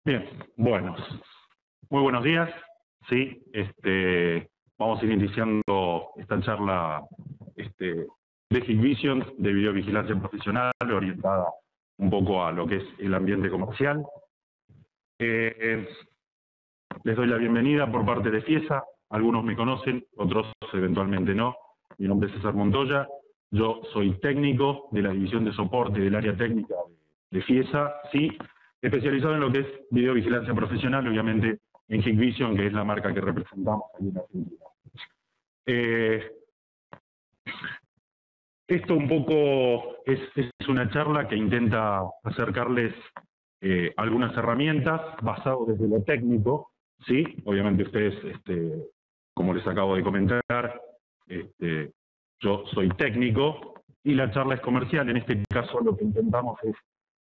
Bien, bueno, muy buenos días. Sí, vamos a ir iniciando esta charla de Hikvision, de videovigilancia profesional, orientada un poco a lo que es el ambiente comercial. Les doy la bienvenida por parte de FIESA. Algunos me conocen, otros eventualmente no. Mi nombre es César Montoya. Yo soy técnico de la división de soporte del área técnica de FIESA, sí, especializado en lo que es videovigilancia profesional, obviamente en Hikvision, que es la marca que representamos aquí en Argentina. Esto un poco es una charla que intenta acercarles algunas herramientas basado desde lo técnico, ¿sí? Obviamente ustedes, como les acabo de comentar, yo soy técnico y la charla es comercial. En este caso lo que intentamos es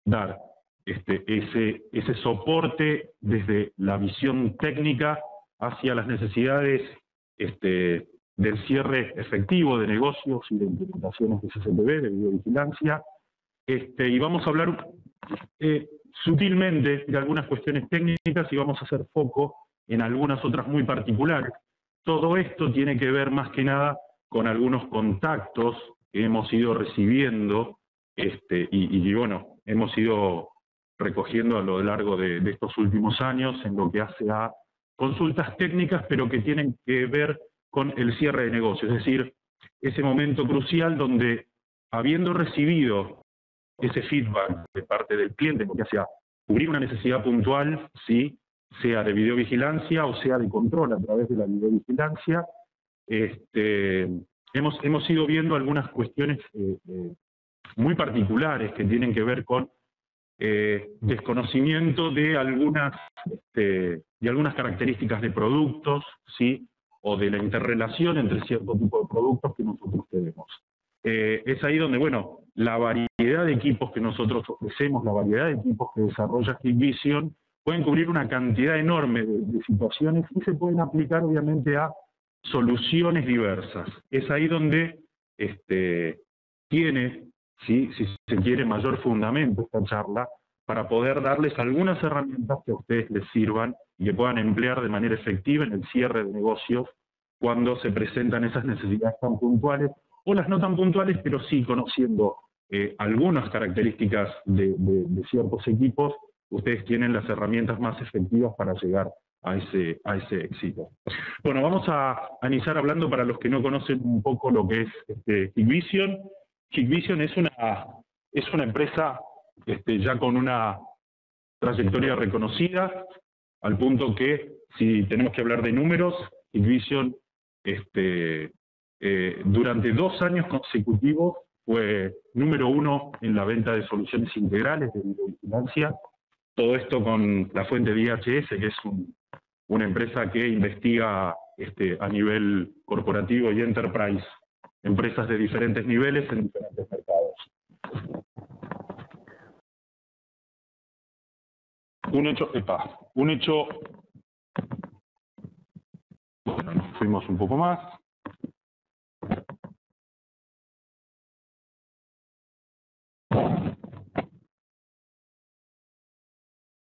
dar ese soporte desde la visión técnica hacia las necesidades del cierre efectivo de negocios y de implementaciones de CCTV, de videovigilancia, y vamos a hablar sutilmente de algunas cuestiones técnicas y vamos a hacer foco en algunas otras muy particulares. Todo esto tiene que ver más que nada con algunos contactos que hemos ido recibiendo y bueno, hemos ido recogiendo a lo largo de estos últimos años en lo que hace a consultas técnicas, pero que tienen que ver con el cierre de negocios, es decir, ese momento crucial donde, habiendo recibido ese feedback de parte del cliente, que hace a cubrir una necesidad puntual, ¿sí?, sea de videovigilancia o sea de control a través de la videovigilancia, hemos ido viendo algunas cuestiones muy particulares que tienen que ver con desconocimiento de algunas características de productos, ¿sí?, o de la interrelación entre cierto tipo de productos que nosotros tenemos. Es ahí donde, bueno, la variedad de equipos que nosotros ofrecemos, la variedad de equipos que desarrolla Hikvision, pueden cubrir una cantidad enorme de situaciones y se pueden aplicar, obviamente, a soluciones diversas. Es ahí donde tiene, ¿sí?, si se quiere, mayor fundamento esta charla, para poder darles algunas herramientas que a ustedes les sirvan y que puedan emplear de manera efectiva en el cierre de negocios cuando se presentan esas necesidades tan puntuales, o las no tan puntuales, pero sí conociendo algunas características de ciertos equipos, ustedes tienen las herramientas más efectivas para llegar a ese éxito. Bueno, vamos a iniciar hablando, para los que no conocen un poco lo que es Hikvision. Hikvision es una empresa ya con una trayectoria reconocida, al punto que, si tenemos que hablar de números, Hikvision durante 2 años consecutivos fue número 1 en la venta de soluciones integrales de videovigilancia. Todo esto con la fuente de IHS, que es una empresa que investiga a nivel corporativo y enterprise, empresas de diferentes niveles en diferentes mercados. Un hecho, bueno, nos fuimos un poco más.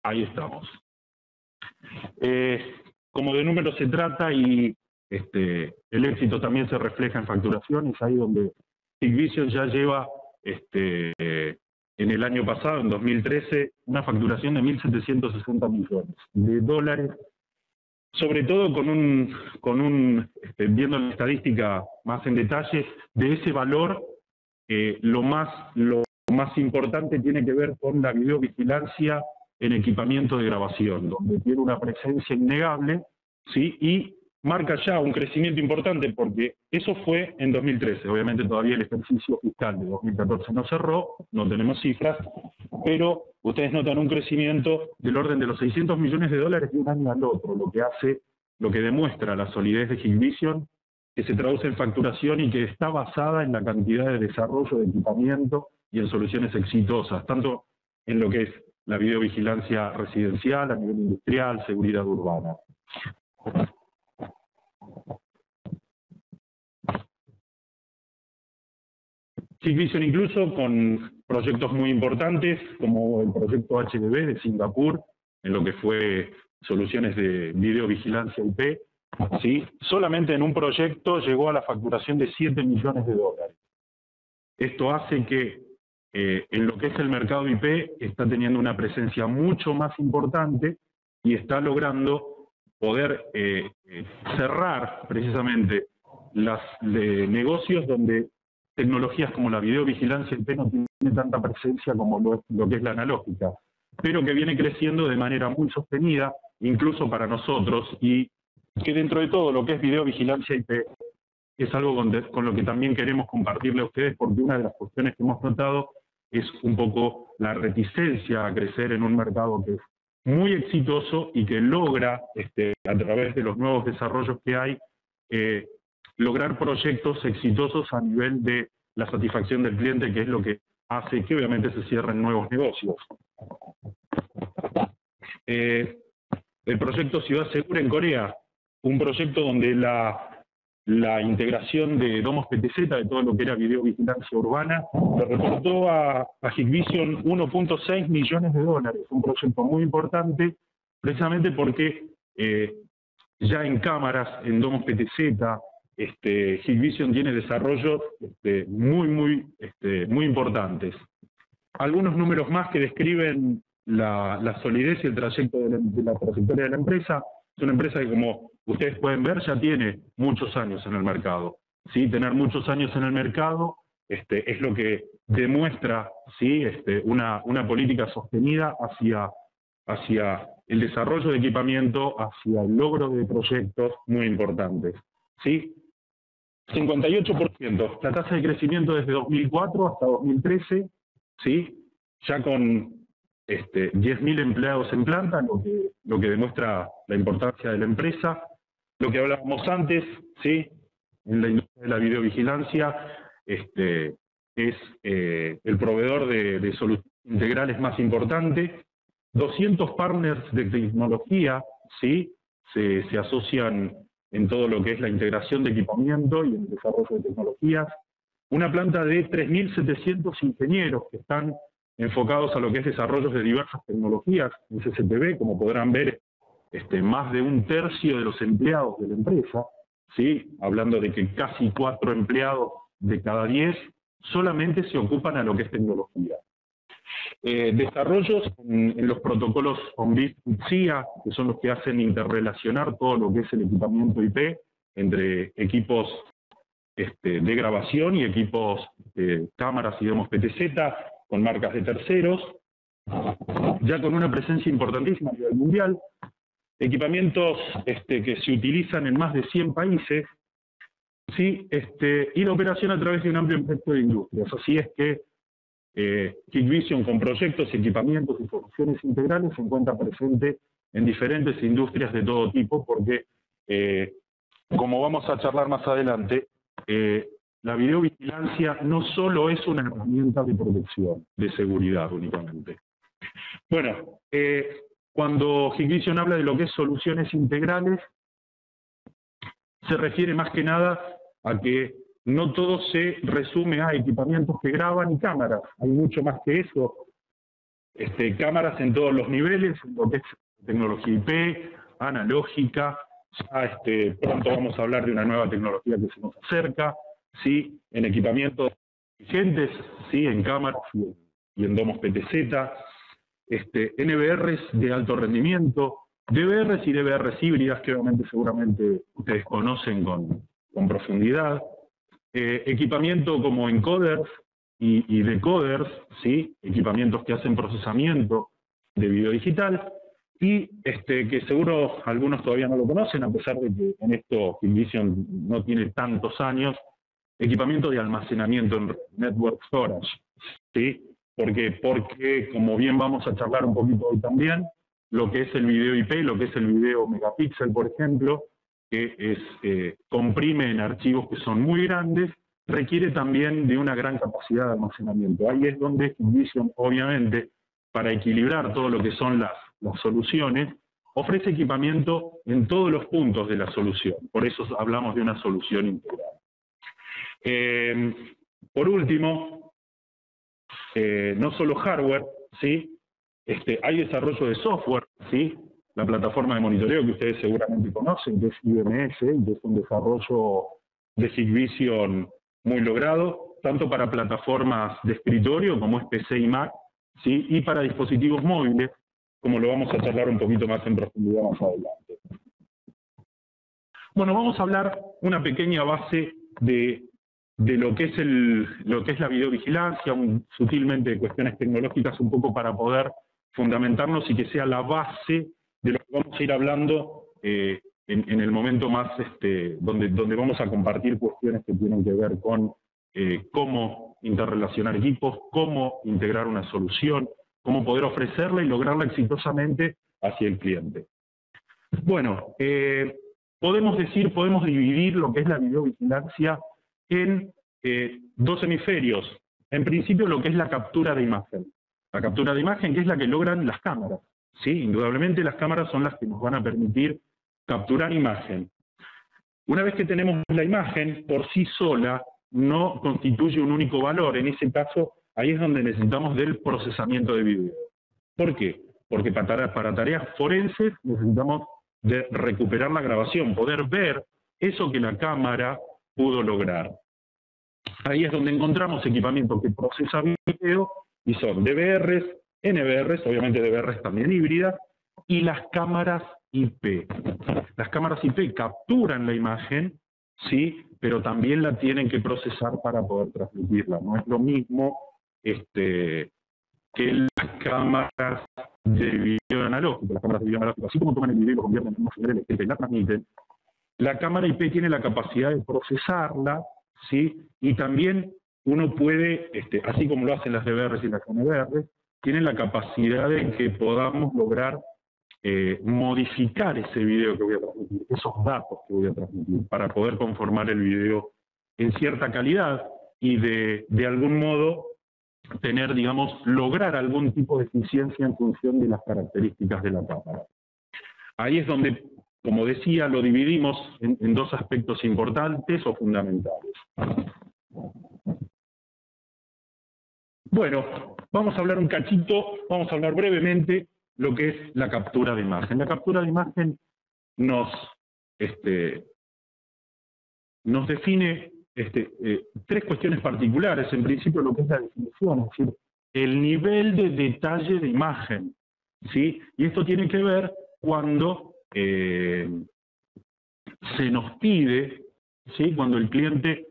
Ahí estamos. Como de números se trata y el éxito también se refleja en facturación, es ahí donde Hikvision ya lleva en el año pasado, en 2013, una facturación de 1.760 millones de dólares, sobre todo viendo la estadística más en detalle, de ese valor, lo más importante tiene que ver con la videovigilancia en equipamiento de grabación, donde tiene una presencia innegable, ¿sí?, y marca ya un crecimiento importante, porque eso fue en 2013. Obviamente todavía el ejercicio fiscal de 2014 no cerró, no tenemos cifras, pero ustedes notan un crecimiento del orden de los 600 millones de dólares de un año al otro, lo que demuestra la solidez de Hikvision, que se traduce en facturación y que está basada en la cantidad de desarrollo de equipamiento y en soluciones exitosas, tanto en lo que es la videovigilancia residencial, a nivel industrial, seguridad urbana. Hikvision incluso con proyectos muy importantes, como el proyecto HDB de Singapur, en lo que fue soluciones de videovigilancia IP, ¿sí? Solamente en un proyecto llegó a la facturación de 7 millones de dólares. Esto hace que en lo que es el mercado IP está teniendo una presencia mucho más importante y está logrando poder cerrar precisamente los negocios donde tecnologías como la videovigilancia IP no tiene tanta presencia como lo que es la analógica, pero que viene creciendo de manera muy sostenida, incluso para nosotros, y que dentro de todo lo que es videovigilancia IP es algo con lo que también queremos compartirle a ustedes, porque una de las cuestiones que hemos notado es un poco la reticencia a crecer en un mercado que es muy exitoso y que logra, a través de los nuevos desarrollos que hay, lograr proyectos exitosos a nivel de la satisfacción del cliente, que es lo que hace que obviamente se cierren nuevos negocios. El proyecto Ciudad Segura en Corea, un proyecto donde la integración de Domos PTZ, de todo lo que era videovigilancia urbana, le reportó a Hikvision 1.6 millones de dólares, un proyecto muy importante, precisamente porque ya en cámaras, en Domos PTZ, Hikvision tiene desarrollos muy importantes. Algunos números más que describen la solidez y el trayecto de la trayectoria de la empresa. Es una empresa que, como ustedes pueden ver, ya tiene muchos años en el mercado. ¿Sí? Tener muchos años en el mercado es lo que demuestra, ¿sí? Una política sostenida hacia el desarrollo de equipamiento, hacia el logro de proyectos muy importantes. ¿Sí? 58%, la tasa de crecimiento desde 2004 hasta 2013, ¿sí? Ya con 10.000 empleados en planta, lo que demuestra la importancia de la empresa. Lo que hablábamos antes, ¿sí? En la industria de la videovigilancia, es el proveedor de soluciones integrales más importante. 200 partners de tecnología, ¿sí? Se asocian en todo lo que es la integración de equipamiento y el desarrollo de tecnologías. Una planta de 3.700 ingenieros que están enfocados a lo que es desarrollos de diversas tecnologías en CCTV, como podrán ver, más de un tercio de los empleados de la empresa, ¿sí? Hablando de que casi 4 empleados de cada 10 solamente se ocupan a lo que es tecnología. Desarrollos en los protocolos ONBIT y CIA, que son los que hacen interrelacionar todo lo que es el equipamiento IP entre equipos de grabación y equipos cámaras y Domos PTZ con marcas de terceros, ya con una presencia importantísima a nivel mundial, equipamientos que se utilizan en más de 100 países, ¿sí? Y la operación a través de un amplio espectro de industrias. Así es que Hikvision, con proyectos, equipamientos y soluciones integrales, se encuentra presente en diferentes industrias de todo tipo, porque, como vamos a charlar más adelante, la videovigilancia no solo es una herramienta de protección, de seguridad únicamente. Bueno, cuando Hikvision habla de lo que es soluciones integrales, se refiere más que nada a que no todo se resume a equipamientos que graban y cámaras. Hay mucho más que eso. Cámaras en todos los niveles, lo que es tecnología IP, analógica. Ya pronto vamos a hablar de una nueva tecnología que se nos acerca, ¿sí? En equipamientos vigentes, ¿sí? En cámaras y en Domos PTZ. NVRs de alto rendimiento, DVRs y DVRs híbridas, que obviamente seguramente ustedes conocen con profundidad. Equipamiento como encoders y decoders, ¿sí? Equipamientos que hacen procesamiento de video digital, y que seguro algunos todavía no lo conocen, a pesar de que en esto Hikvision no tiene tantos años, equipamiento de almacenamiento en network storage, ¿sí? Porque, como bien vamos a charlar un poquito hoy también, lo que es el video IP, lo que es el video megapíxel, por ejemplo, que comprime en archivos que son muy grandes, requiere también de una gran capacidad de almacenamiento. Ahí es donde Hikvision, obviamente, para equilibrar todo lo que son las soluciones, ofrece equipamiento en todos los puntos de la solución. Por eso hablamos de una solución integral. Por último, no solo hardware, ¿sí? Hay desarrollo de software, ¿sí? La plataforma de monitoreo que ustedes seguramente conocen, que es IBMS, que es un desarrollo de Hikvision muy logrado, tanto para plataformas de escritorio como es PC y Mac, ¿sí? Y para dispositivos móviles, como lo vamos a charlar un poquito más en profundidad más adelante. Bueno, vamos a hablar una pequeña base de lo que es la videovigilancia, sutilmente de cuestiones tecnológicas, un poco para poder fundamentarnos y que sea la base de lo que vamos a ir hablando en el momento más donde vamos a compartir cuestiones que tienen que ver con cómo interrelacionar equipos, cómo integrar una solución, cómo poder ofrecerla y lograrla exitosamente hacia el cliente. Bueno, podemos dividir lo que es la videovigilancia en dos hemisferios. En principio, lo que es la captura de imagen. La captura de imagen, que es la que logran las cámaras, ¿sí? Indudablemente las cámaras son las que nos van a permitir capturar imagen. Una vez que tenemos la imagen, por sí sola no constituye un único valor. En ese caso, ahí es donde necesitamos del procesamiento de video. ¿Por qué? Porque para tareas forenses necesitamos de recuperar la grabación, poder ver eso que la cámara pudo lograr. Ahí es donde encontramos equipamientos que procesan video y son DVRs, NVRs, obviamente DVRs también híbridas, y las cámaras IP. Las cámaras IP capturan la imagen, sí, pero también la tienen que procesar para poder transmitirla. No es lo mismo que las cámaras de video analógico. Las cámaras de video analógico, así como toman el video y lo convierten en una señal eléctrica y la transmiten, la cámara IP tiene la capacidad de procesarla, ¿sí? Y también uno puede, así como lo hacen las DVRs y las NVRs, tienen la capacidad de que podamos lograr modificar ese video que voy a transmitir, esos datos que voy a transmitir, para poder conformar el video en cierta calidad y de algún modo tener, digamos, lograr algún tipo de eficiencia en función de las características de la cámara. Ahí es donde, como decía, lo dividimos en dos aspectos importantes o fundamentales. Bueno, vamos a hablar un cachito, vamos a hablar brevemente lo que es la captura de imagen. La captura de imagen nos define tres cuestiones particulares. En principio, lo que es la definición, es decir, el nivel de detalle de imagen, ¿sí? Y esto tiene que ver cuando se nos pide, ¿sí? Cuando el cliente,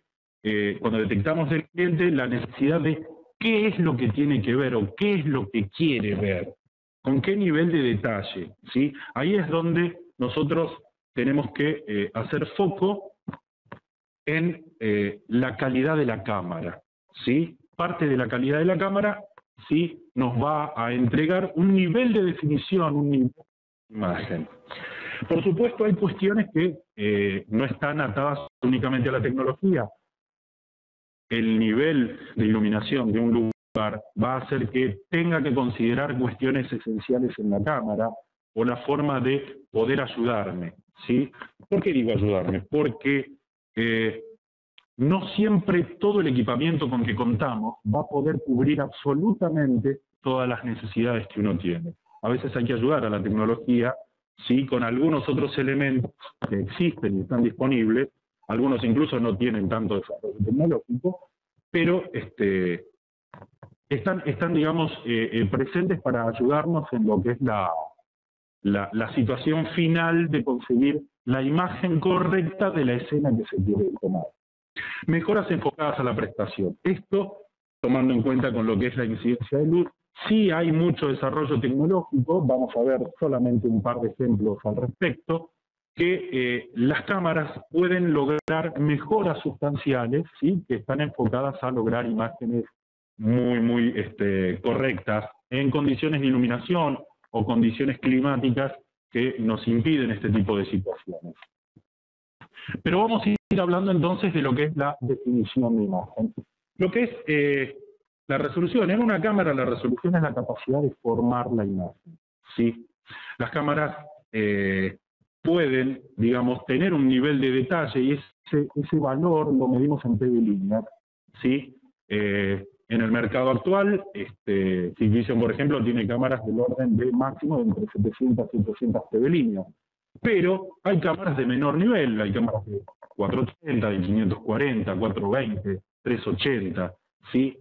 cuando detectamos del cliente la necesidad de qué es lo que tiene que ver o qué es lo que quiere ver, con qué nivel de detalle, ¿sí? Ahí es donde nosotros tenemos que hacer foco en la calidad de la cámara, ¿sí? Parte de la calidad de la cámara, ¿sí? Nos va a entregar un nivel de definición, un nivel de imagen. Por supuesto, hay cuestiones que no están atadas únicamente a la tecnología. El nivel de iluminación de un lugar va a hacer que tenga que considerar cuestiones esenciales en la cámara o la forma de poder ayudarme, ¿sí? ¿Por qué digo ayudarme? Porque no siempre todo el equipamiento con que contamos va a poder cubrir absolutamente todas las necesidades que uno tiene. A veces hay que ayudar a la tecnología, ¿sí? Con algunos otros elementos que existen y están disponibles, algunos incluso no tienen tanto desarrollo tecnológico, pero están digamos, presentes para ayudarnos en lo que es la situación final de conseguir la imagen correcta de la escena que se quiere tomar. Mejoras enfocadas a la prestación. Esto, tomando en cuenta con lo que es la incidencia de luz, sí hay mucho desarrollo tecnológico, vamos a ver solamente un par de ejemplos al respecto, que las cámaras pueden lograr mejoras sustanciales, ¿sí? Que están enfocadas a lograr imágenes muy correctas en condiciones de iluminación o condiciones climáticas que nos impiden este tipo de situaciones. Pero vamos a ir hablando entonces de lo que es la definición de imagen. Lo que es la resolución. En una cámara la resolución es la capacidad de formar la imagen, ¿sí? Las cámaras pueden, digamos, tener un nivel de detalle y ese valor lo medimos en P de línea, ¿sí? En el mercado actual, Hikvision, por ejemplo, tiene cámaras del orden de máximo de entre 700 y 800 TV líneas. Pero hay cámaras de menor nivel, hay cámaras de 480, de 540, 420, 380, ¿sí?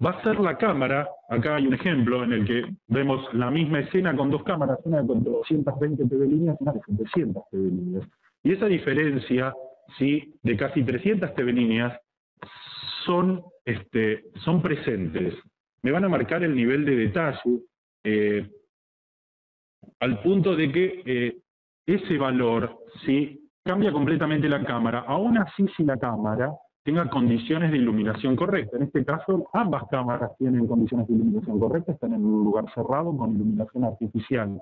Va a ser la cámara, acá hay un ejemplo en el que vemos la misma escena con dos cámaras, una de 420 TV líneas y una de 700 TV líneas. Y esa diferencia, ¿sí?, de casi 300 TV líneas son presentes. Me van a marcar el nivel de detalle, al punto de que ese valor, ¿sí?, cambia completamente la cámara. Aún así, si la cámara tenga condiciones de iluminación correcta. En este caso, ambas cámaras tienen condiciones de iluminación correcta, están en un lugar cerrado con iluminación artificial.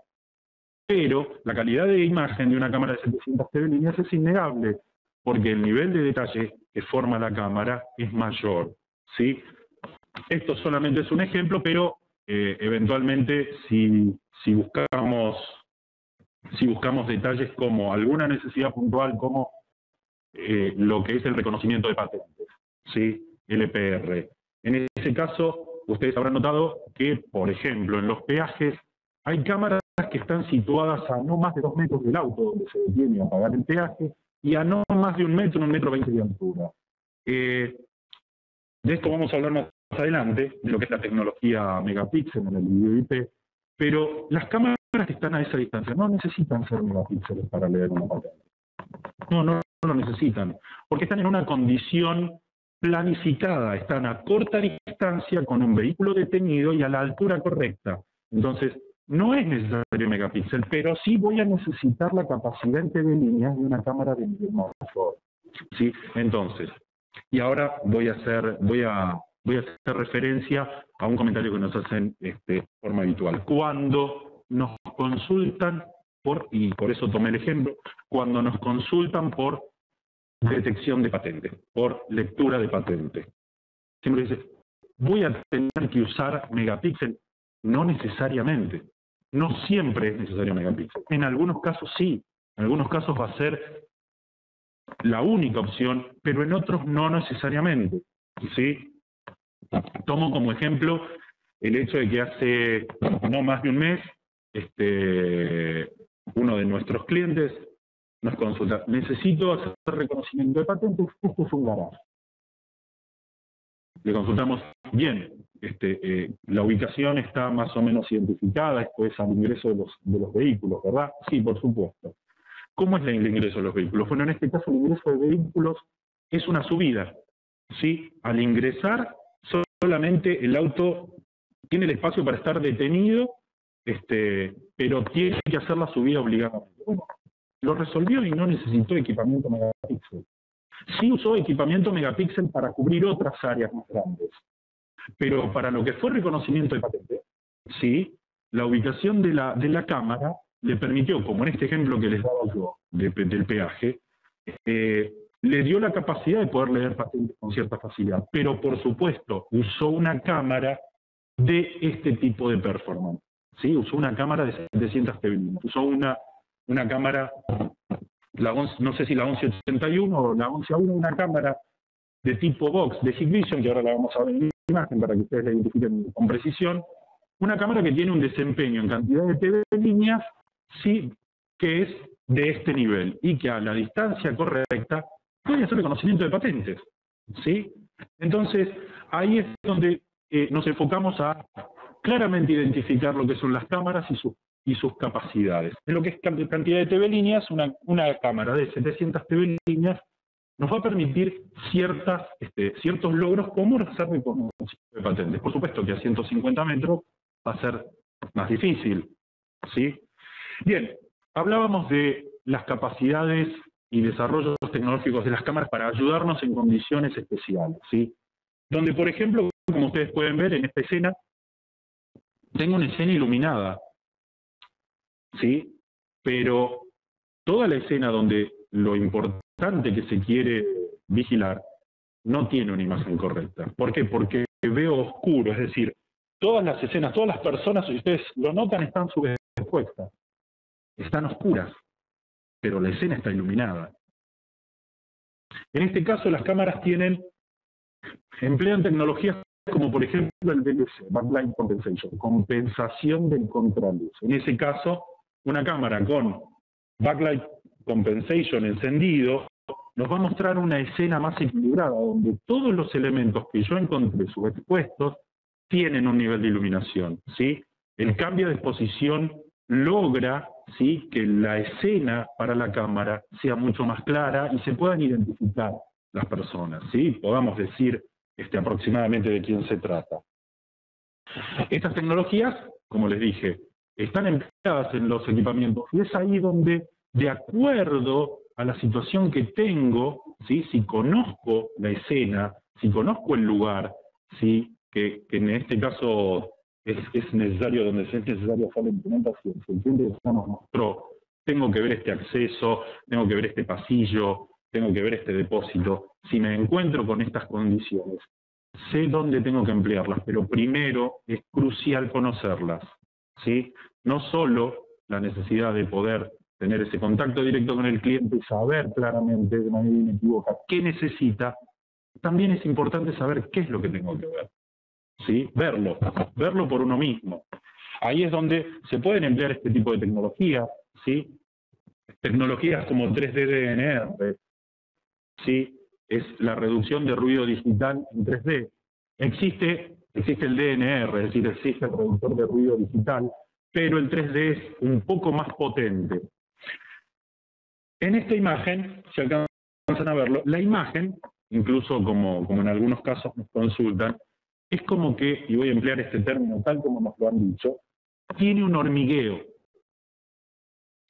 Pero la calidad de imagen de una cámara de 700 TV líneas es innegable, porque el nivel de detalle que forma la cámara es mayor, ¿sí? Esto solamente es un ejemplo, pero eventualmente si buscamos detalles como alguna necesidad puntual, como lo que es el reconocimiento de patentes, ¿sí?, LPR. En ese caso, ustedes habrán notado que, por ejemplo, en los peajes hay cámaras que están situadas a no más de 2 metros del auto donde se detiene a pagar el peaje, y a no más de 1 metro, 1,20 metros de altura. De esto vamos a hablar más adelante, de lo que es la tecnología megapíxel en el video IP, pero las cámaras que están a esa distancia no necesitan ser megapíxeles para leer una patente. No lo necesitan, porque están en una condición planificada, están a corta distancia con un vehículo detenido y a la altura correcta. Entonces, no es necesario megapíxel, pero sí voy a necesitar la capacidad en TV líneas de una cámara de nivel mayor, ¿sí? Entonces, y ahora voy a hacer referencia a un comentario que nos hacen de forma habitual. Cuando nos consultan y por eso tomé el ejemplo, cuando nos consultan por detección de patente, por lectura de patente. Siempre dice, ¿voy a tener que usar megapíxel? No necesariamente. No siempre es necesario megapíxel. En algunos casos sí. En algunos casos va a ser la única opción, pero en otros no necesariamente, ¿sí? Tomo como ejemplo el hecho de que hace no más de un mes, uno de nuestros clientes nos consulta, necesito hacer reconocimiento de patentes, esto es un garaje. Le consultamos, bien, la ubicación está más o menos identificada, esto es al ingreso de los vehículos, ¿verdad? Sí, por supuesto. ¿Cómo es el ingreso de los vehículos? Bueno, en este caso el ingreso de vehículos es una subida, ¿sí? Al ingresar, solamente el auto tiene el espacio para estar detenido, pero tiene que hacer la subida obligadamente. Bueno, lo resolvió y no necesitó equipamiento megapíxel. Sí usó equipamiento megapíxel para cubrir otras áreas más grandes. Pero para lo que fue reconocimiento de patente, sí, la ubicación de la cámara le permitió, como en este ejemplo que les daba yo del peaje, le dio la capacidad de poder leer patentes con cierta facilidad. Pero por supuesto, usó una cámara de este tipo de performance. ¿Sí? Usó una cámara de 700 TV, usó una cámara, no sé si la 1181 o la 11A1, una cámara de tipo box de Hikvision, que ahora la vamos a ver en imagen para que ustedes la identifiquen con precisión, una cámara que tiene un desempeño en cantidad de TV líneas, sí, que es de este nivel, y que a la distancia correcta puede hacer reconocimiento de patentes, ¿sí? Entonces, ahí es donde nos enfocamos a claramente identificar lo que son las cámaras y sus capacidades. En lo que es cantidad de TV líneas, una cámara de 700 TV líneas nos va a permitir ciertos logros como hacer reconocimiento de patentes. Por supuesto que a 150 metros va a ser más difícil, ¿sí? Bien, hablábamos de las capacidades y desarrollos tecnológicos de las cámaras para ayudarnos en condiciones especiales, ¿sí? Donde, por ejemplo, como ustedes pueden ver en esta escena, tengo una escena iluminada, ¿sí? Pero toda la escena donde lo importante que se quiere vigilar no tiene una imagen correcta. ¿Por qué? Porque veo oscuro, es decir, todas las escenas, todas las personas, si ustedes lo notan, están subexpuestas, están oscuras, pero la escena está iluminada. En este caso las cámaras tienen Emplean tecnologías como por ejemplo el BLC, Backlight Compensation, compensación del contraluz. En ese caso, una cámara con Backlight Compensation encendido nos va a mostrar una escena más equilibrada, donde todos los elementos que yo encontré subexpuestos tienen un nivel de iluminación, ¿sí? El cambio de exposición logra, ¿sí?, que la escena para la cámara sea mucho más clara y se puedan identificar las personas, ¿sí? Podamos decir aproximadamente de quién se trata. Estas tecnologías, como les dije, están empleadas en los equipamientos y es ahí donde, de acuerdo a la situación que tengo, ¿sí?, si conozco la escena, si conozco el lugar, ¿sí?, que en este caso es necesario, donde es necesario hacer la implementación, si el cliente ya nos mostró, tengo que ver este acceso, tengo que ver este pasillo, tengo que ver este depósito. Si me encuentro con estas condiciones, sé dónde tengo que emplearlas, pero primero es crucial conocerlas, ¿sí? No solo la necesidad de poder tener ese contacto directo con el cliente y saber claramente, de manera inequívoca, qué necesita, también es importante saber qué es lo que tengo que ver, ¿sí? Verlo por uno mismo. Ahí es donde se pueden emplear este tipo de tecnologías, ¿sí? Tecnologías como 3D DNR, ¿sí?, es la reducción de ruido digital en 3D. Existe el DNR, es decir, existe el reductor de ruido digital, pero el 3D es un poco más potente. En esta imagen, si alcanzan a verlo, la imagen, incluso como en algunos casos nos consultan, es como que, y voy a emplear este término tal como nos lo han dicho, tiene un hormigueo.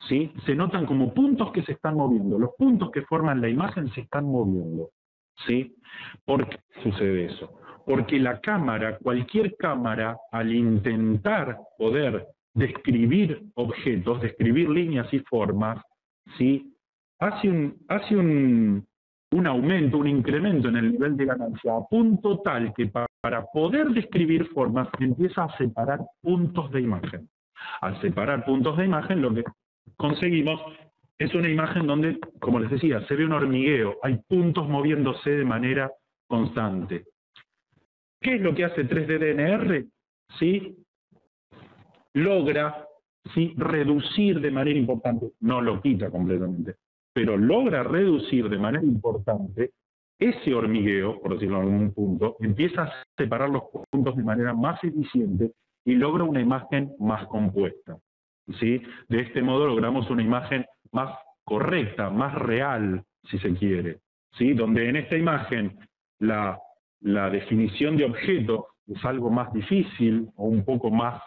¿Sí? Se notan como puntos que se están moviendo. Los puntos que forman la imagen se están moviendo, ¿sí? ¿Por qué sucede eso? Porque la cámara, cualquier cámara, al intentar poder describir objetos, describir líneas y formas, ¿sí?, hace un aumento, un incremento en el nivel de ganancia a punto tal que para poder describir formas empieza a separar puntos de imagen. Al separar puntos de imagen, lo que conseguimos es una imagen donde, como les decía, se ve un hormigueo, hay puntos moviéndose de manera constante. ¿Qué es lo que hace 3D DNR? ¿Sí? Logra, ¿sí?, reducir de manera importante, no lo quita completamente, pero logra reducir de manera importante ese hormigueo, por decirlo en algún punto, empieza a separar los puntos de manera más eficiente y logra una imagen más compuesta, ¿sí? De este modo logramos una imagen más correcta, más real, si se quiere, ¿sí? Donde en esta imagen la definición de objeto es algo más difícil o un poco más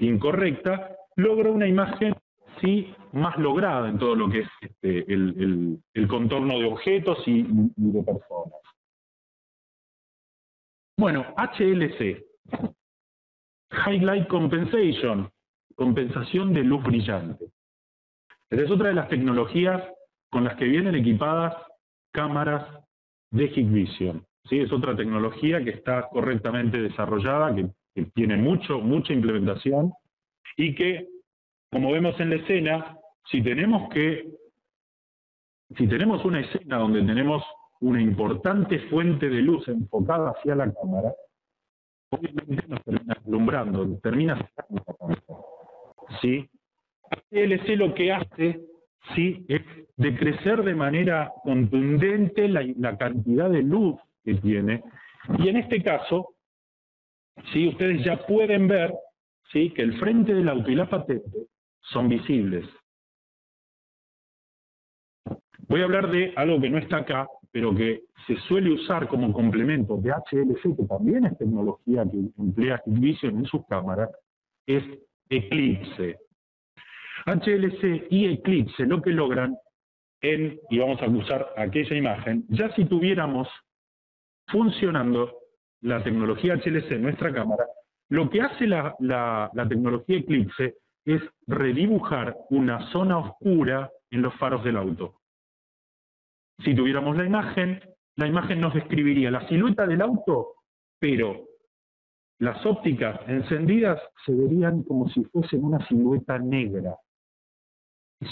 incorrecta, logra una imagen, sí, más lograda en todo lo que es el contorno de objetos y de personas. Bueno, HLC, Highlight Compensation, compensación de luz brillante. Esta es otra de las tecnologías con las que vienen equipadas cámaras de Hikvision, ¿sí? Es otra tecnología que está correctamente desarrollada, que tiene mucha implementación y que, como vemos en la escena, si tenemos una escena donde tenemos una importante fuente de luz enfocada hacia la cámara, obviamente nos termina alumbrando, termina sacando la cámara, ¿sí? HLC lo que hace, ¿sí?, es decrecer de manera contundente la cantidad de luz que tiene, y en este caso, ¿sí?, ustedes ya pueden ver, ¿sí?, que el frente del auto y la patente son visibles. Voy a hablar de algo que no está acá, pero que se suele usar como complemento de HLC, que también es tecnología que emplea Hikvision en sus cámaras, es Eclipse. HLC y Eclipse lo que logran y vamos a usar aquella imagen, ya si tuviéramos funcionando la tecnología HLC en nuestra cámara, lo que hace la tecnología Eclipse es redibujar una zona oscura en los faros del auto. Si tuviéramos la imagen nos describiría la silueta del auto, pero las ópticas encendidas se verían como si fuesen una silueta negra,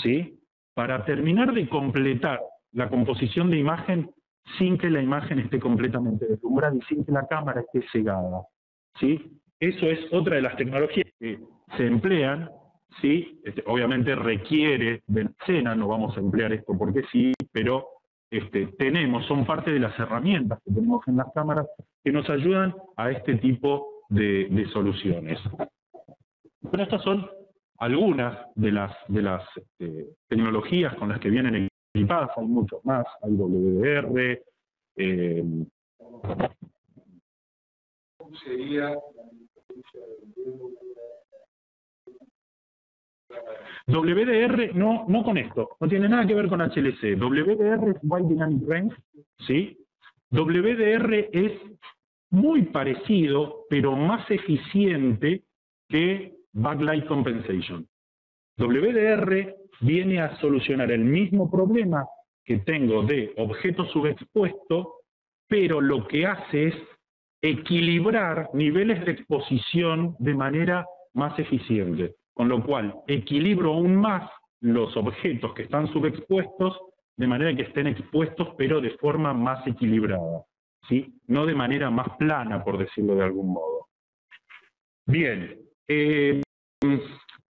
¿sí? Para terminar de completar la composición de imagen, sin que la imagen esté completamente deslumbrada y sin que la cámara esté cegada, ¿sí? Eso es otra de las tecnologías que se emplean, ¿sí? Obviamente requiere de la escena, no vamos a emplear esto porque sí, pero son parte de las herramientas que tenemos en las cámaras que nos ayudan a este tipo de soluciones. Pero estas son algunas de las tecnologías con las que vienen equipadas, hay muchos más, hay WDR, ¿cómo sería WDR no con esto, no tiene nada que ver con HLC. WDR es Wide Dynamic Range, ¿sí? WDR es muy parecido, pero más eficiente que Backlight Compensation. WDR viene a solucionar el mismo problema que tengo de objeto subexpuesto, pero lo que hace es equilibrar niveles de exposición de manera más eficiente, con lo cual equilibro aún más los objetos que están subexpuestos de manera que estén expuestos pero de forma más equilibrada, ¿sí? No de manera más plana, por decirlo de algún modo. Bien,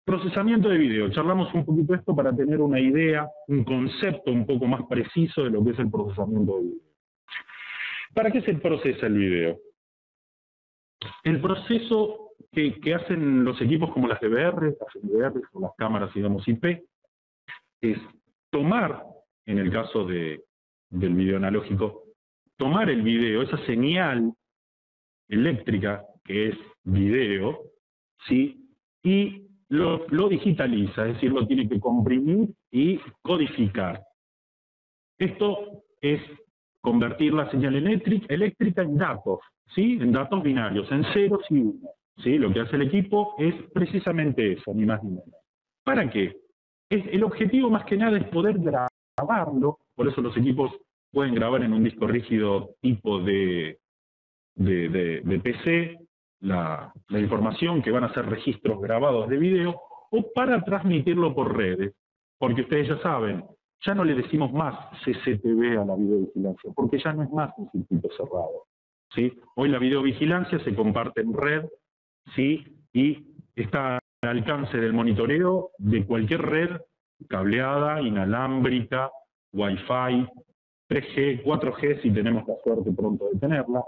procesamiento de video. Charlamos un poquito esto para tener una idea, un concepto un poco más preciso de lo que es el procesamiento de video. ¿Para qué se procesa el video? El proceso que hacen los equipos como las DVR, las NVR o las cámaras, digamos, IP, es tomar, en el caso del video analógico, tomar el video, esa señal eléctrica que es video, ¿sí? Y lo digitaliza, es decir, lo tiene que comprimir y codificar. Esto es convertir la señal eléctrica en datos, ¿sí? En datos binarios, en ceros y unos, ¿sí? Lo que hace el equipo es precisamente eso, ni más ni menos. ¿Para qué? El objetivo más que nada es poder grabarlo, por eso los equipos pueden grabar en un disco rígido tipo de PC, la información que van a ser registros grabados de video, o para transmitirlo por redes, porque ustedes ya saben, ya no le decimos más CCTV a la videovigilancia, porque ya no es más un circuito cerrado, ¿sí? Hoy la videovigilancia se comparte en red, ¿sí? Y está al alcance del monitoreo de cualquier red cableada, inalámbrica, Wi-Fi, 3G, 4G, si tenemos la suerte pronto de tenerla.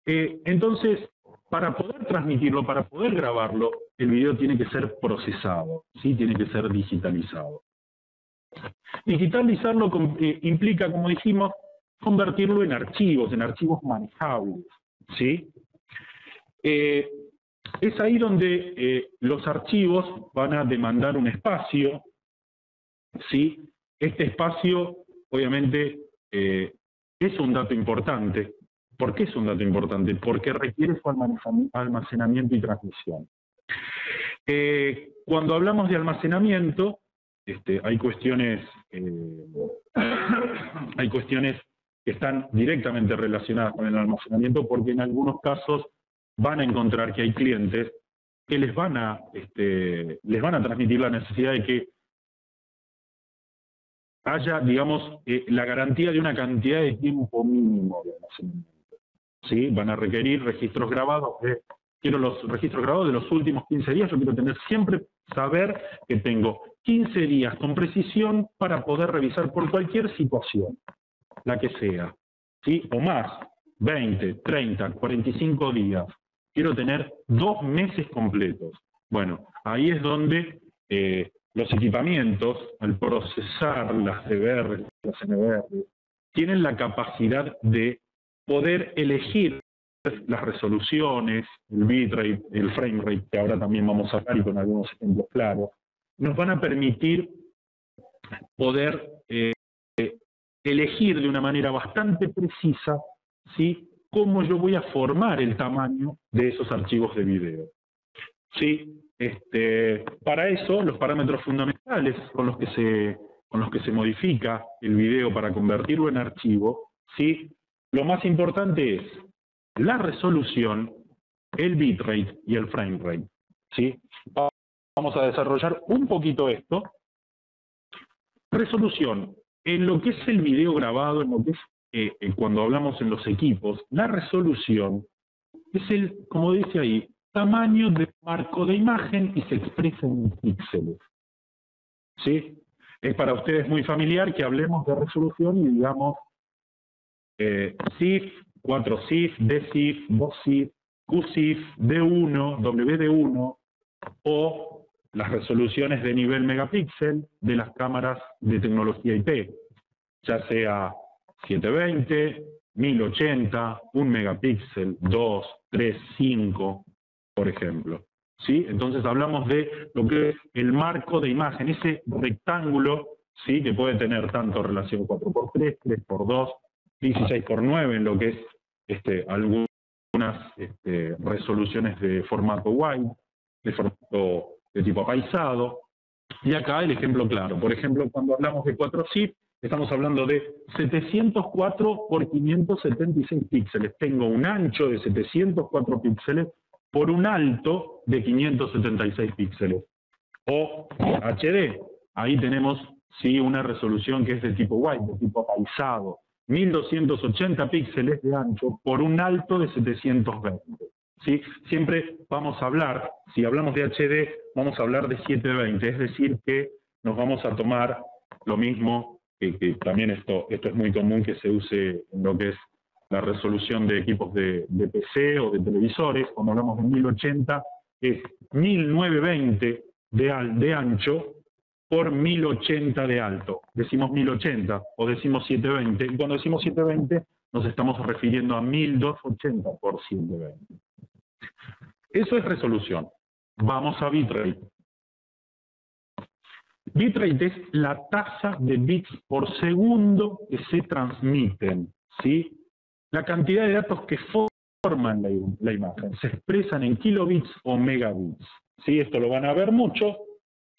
Entonces, para poder transmitirlo, para poder grabarlo, el video tiene que ser procesado, ¿sí? Tiene que ser digitalizado. Digitalizarlo implica, como dijimos, convertirlo en archivos manejables, ¿sí? Es ahí donde los archivos van a demandar un espacio, ¿sí? Este espacio, obviamente, es un dato importante. ¿Por qué es un dato importante? Porque requiere su almacenamiento y transmisión. Cuando hablamos de almacenamiento, hay cuestiones que están directamente relacionadas con el almacenamiento, porque en algunos casos van a encontrar que hay clientes que les van a transmitir la necesidad de que haya, digamos, la garantía de una cantidad de tiempo mínimo de almacenamiento, ¿sí? Van a requerir registros grabados. Quiero los registros grabados de los últimos 15 días, yo quiero tener siempre, saber que tengo 15 días con precisión para poder revisar por cualquier situación, la que sea, ¿sí? O más, 20, 30, 45 días. Quiero tener 2 meses completos. Bueno, ahí es donde los equipamientos, al procesar las DVR, las NVR, tienen la capacidad de poder elegir las resoluciones, el bitrate, el frame rate, que ahora también vamos a hablar y con algunos ejemplos claros, nos van a permitir poder elegir de una manera bastante precisa, ¿sí?, cómo yo voy a formar el tamaño de esos archivos de video. ¿Sí? Para eso, los parámetros fundamentales con los que se modifica el video para convertirlo en archivo, ¿sí?, lo más importante es la resolución, el bitrate y el frame rate, ¿sí? Vamos a desarrollar un poquito esto. Resolución. En lo que es el video grabado, en lo que es cuando hablamos en los equipos, la resolución es el, como dice ahí, tamaño del marco de imagen y se expresa en píxeles. ¿Sí? Es para ustedes muy familiar que hablemos de resolución y digamos CIF, 4CIF, DCIF, 2CIF, QCIF, D1, WD1 o las resoluciones de nivel megapíxel de las cámaras de tecnología IP, ya sea 720, 1080, 1 megapíxel, 2, 3, 5, por ejemplo. ¿Sí? Entonces hablamos de lo que es el marco de imagen, ese rectángulo, ¿sí? Que puede tener tanto relación 4×3, 3×2, 16×9 en lo que es algunas resoluciones de formato wide, de formato de tipo apaisado. Y acá el ejemplo claro. Por ejemplo, cuando hablamos de 4CIF, estamos hablando de 704 por 576 píxeles. Tengo un ancho de 704 píxeles por un alto de 576 píxeles. O HD, ahí tenemos sí una resolución que es de tipo wide, de tipo apaisado. 1280 píxeles de ancho por un alto de 720. ¿Sí? Siempre vamos a hablar, si hablamos de HD, vamos a hablar de 720, es decir, que nos vamos a tomar lo mismo, que también esto es muy común que se use en lo que es la resolución de equipos de PC o de televisores. Cuando hablamos de 1080, es 1920 de ancho por 1080 de alto. Decimos 1080 o decimos 720, y cuando decimos 720 nos estamos refiriendo a 1280 por 720. Eso es resolución. Vamos a bitrate. Bitrate es la tasa de bits por segundo que se transmiten, ¿sí? La cantidad de datos que forman la imagen. Se expresan en kilobits o megabits, ¿sí? Esto lo van a ver mucho,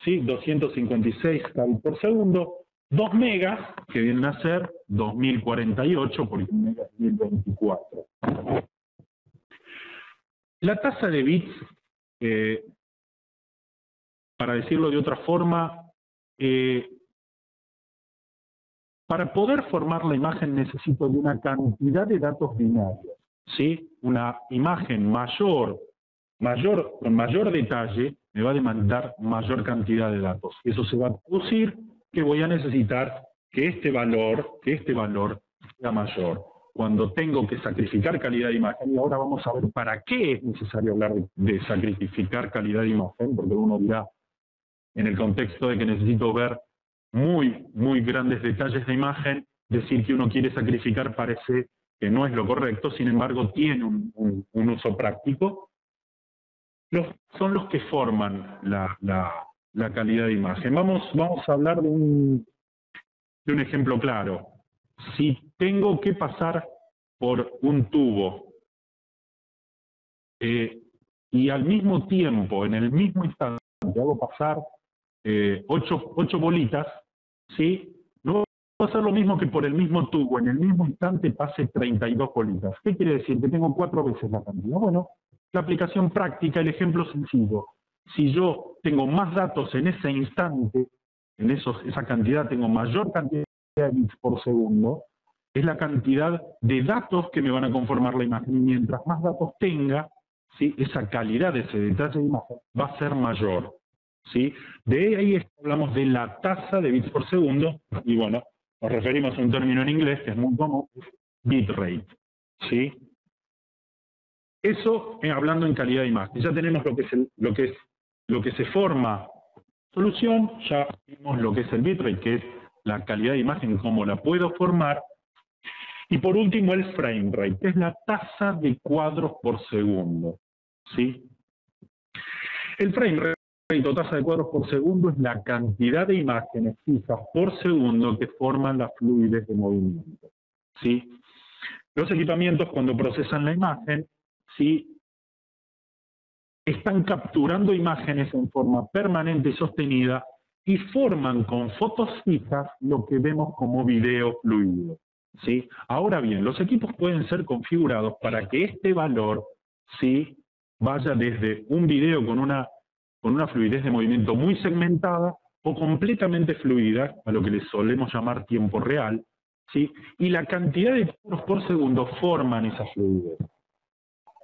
¿sí? 256 kbits por segundo. 2 megas, que vienen a ser 2048, porque 1 mega es 1024. La tasa de bits, para decirlo de otra forma, para poder formar la imagen necesito de una cantidad de datos binarios, ¿sí? Una imagen con mayor detalle me va a demandar mayor cantidad de datos. Eso se va a producir que voy a necesitar que este valor sea mayor. Cuando tengo que sacrificar calidad de imagen, y ahora vamos a ver para qué es necesario hablar de sacrificar calidad de imagen, porque uno dirá, en el contexto de que necesito ver muy grandes detalles de imagen, decir que uno quiere sacrificar parece que no es lo correcto, sin embargo tiene un uso práctico. Son los que forman la calidad de imagen. Vamos a hablar de un ejemplo claro. Si tengo que pasar por un tubo y al mismo tiempo, en el mismo instante, hago pasar 8 bolitas, ¿sí? No va a ser lo mismo que por el mismo tubo, en el mismo instante pase 32 bolitas. ¿Qué quiere decir? Que tengo 4 veces la cantidad. Bueno, la aplicación práctica, el ejemplo sencillo. Si yo tengo más datos en ese instante, en esa cantidad, tengo mayor cantidad de bits por segundo, es la cantidad de datos que me van a conformar la imagen. Y mientras más datos tenga, ¿sí? Esa calidad de ese detalle de imagen va a ser mayor, ¿sí? De ahí hablamos de la tasa de bits por segundo, y bueno, nos referimos a un término en inglés que es muy común, bitrate, ¿sí? Eso hablando en calidad de imagen. Ya tenemos lo que se forma solución, ya vimos lo que es el bitrate, que es la calidad de imagen, cómo la puedo formar. Y por último el frame rate, que es la tasa de cuadros por segundo, ¿sí? El frame rate o tasa de cuadros por segundo es la cantidad de imágenes fijas por segundo que forman la fluidez de movimiento, ¿sí? Los equipamientos, cuando procesan la imagen, ¿sí? Están capturando imágenes en forma permanente y sostenida y forman con fotos fijas lo que vemos como video fluido, ¿sí? Ahora bien, los equipos pueden ser configurados para que este valor, ¿sí? Vaya desde un video con una fluidez de movimiento muy segmentada o completamente fluida, a lo que le solemos llamar tiempo real, ¿sí? Y la cantidad de cuadros por segundo forman esa fluidez.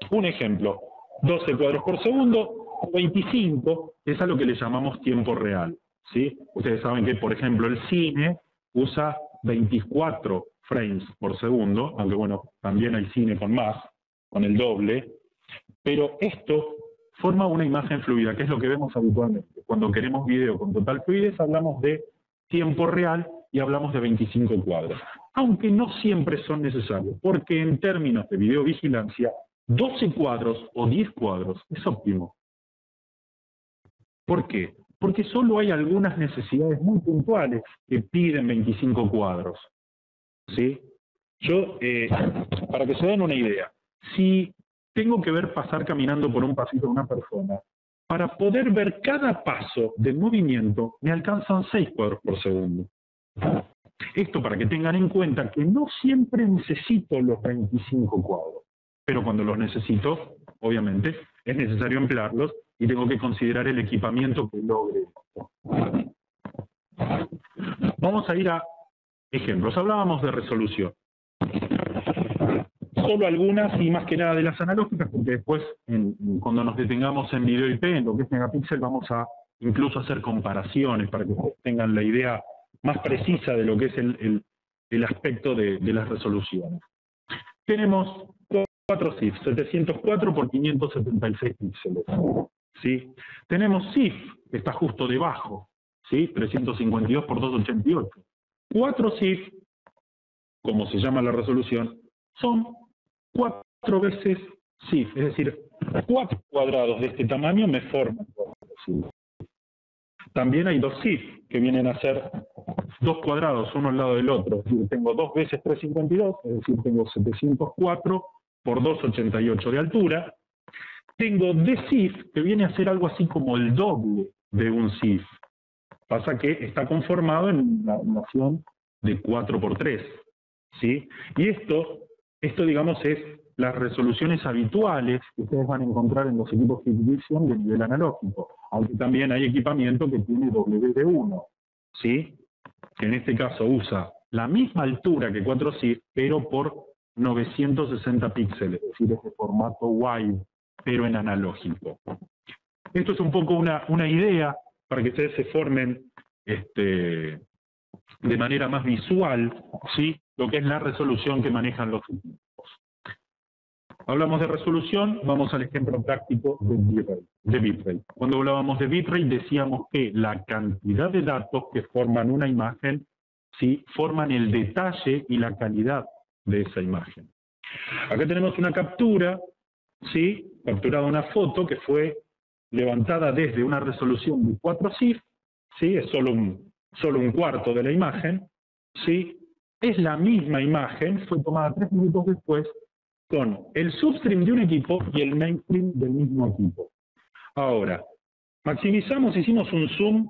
Un ejemplo, 12 cuadros por segundo o 25 es a lo que le llamamos tiempo real, ¿sí? Ustedes saben que, por ejemplo, el cine usa 24 frames por segundo, aunque bueno, también hay cine con más, con el doble, pero esto forma una imagen fluida, que es lo que vemos habitualmente. Cuando queremos video con total fluidez hablamos de tiempo real y hablamos de 25 cuadros. Aunque no siempre son necesarios, porque en términos de videovigilancia, 12 cuadros o 10 cuadros es óptimo. ¿Por qué? Porque solo hay algunas necesidades muy puntuales que piden 25 cuadros. ¿Sí? Yo, para que se den una idea, si tengo que ver pasar caminando por un pasillo de una persona, para poder ver cada paso del movimiento me alcanzan 6 cuadros por segundo. Esto para que tengan en cuenta que no siempre necesito los 25 cuadros, pero cuando los necesito, obviamente, es necesario emplearlos y tengo que considerar el equipamiento que logre esto. Vamos a ir a ejemplos. Hablábamos de resolución. Solo algunas y más que nada de las analógicas, porque después, cuando nos detengamos en video IP, en lo que es megapíxel, vamos a incluso hacer comparaciones para que tengan la idea más precisa de lo que es el aspecto de las resoluciones. Tenemos 4 SIF, 704 por 576 píxeles. ¿Sí? Tenemos SIF, que está justo debajo, ¿sí? 352 por 288. 4 SIF, como se llama la resolución, son 4 veces SIF, es decir, 4 cuadrados de este tamaño me forman 4 SIF. También hay 2 SIF, que vienen a ser 2 cuadrados, uno al lado del otro. Es decir, tengo 2 veces 352, es decir, tengo 704 por 288 de altura. Tengo DSIF, que viene a ser algo así como el doble de un SIF. Pasa que está conformado en la noción de 4 por 3. ¿Sí? Y esto, digamos, es las resoluciones habituales que ustedes van a encontrar en los equipos de Hikvision de nivel analógico. Aunque también hay equipamiento que tiene WD1. ¿Sí? Que en este caso usa la misma altura que 4 SIF, pero por 960 píxeles, es decir, es de formato wide, pero en analógico. Esto es un poco una idea para que ustedes se formen de manera más visual, ¿sí? Lo que es la resolución que manejan los equipos. Hablamos de resolución, vamos al ejemplo práctico de bitrate. Cuando hablábamos de bitrate decíamos que la cantidad de datos que forman una imagen, ¿sí? Forman el detalle y la calidad de esa imagen. Acá tenemos una captura, ¿sí? Capturada una foto que fue levantada desde una resolución de 4 SIF, ¿sí? Es solo un cuarto de la imagen, ¿sí? Es la misma imagen, fue tomada 3 minutos después con el substream de un equipo y el mainstream del mismo equipo. Ahora, maximizamos, hicimos un zoom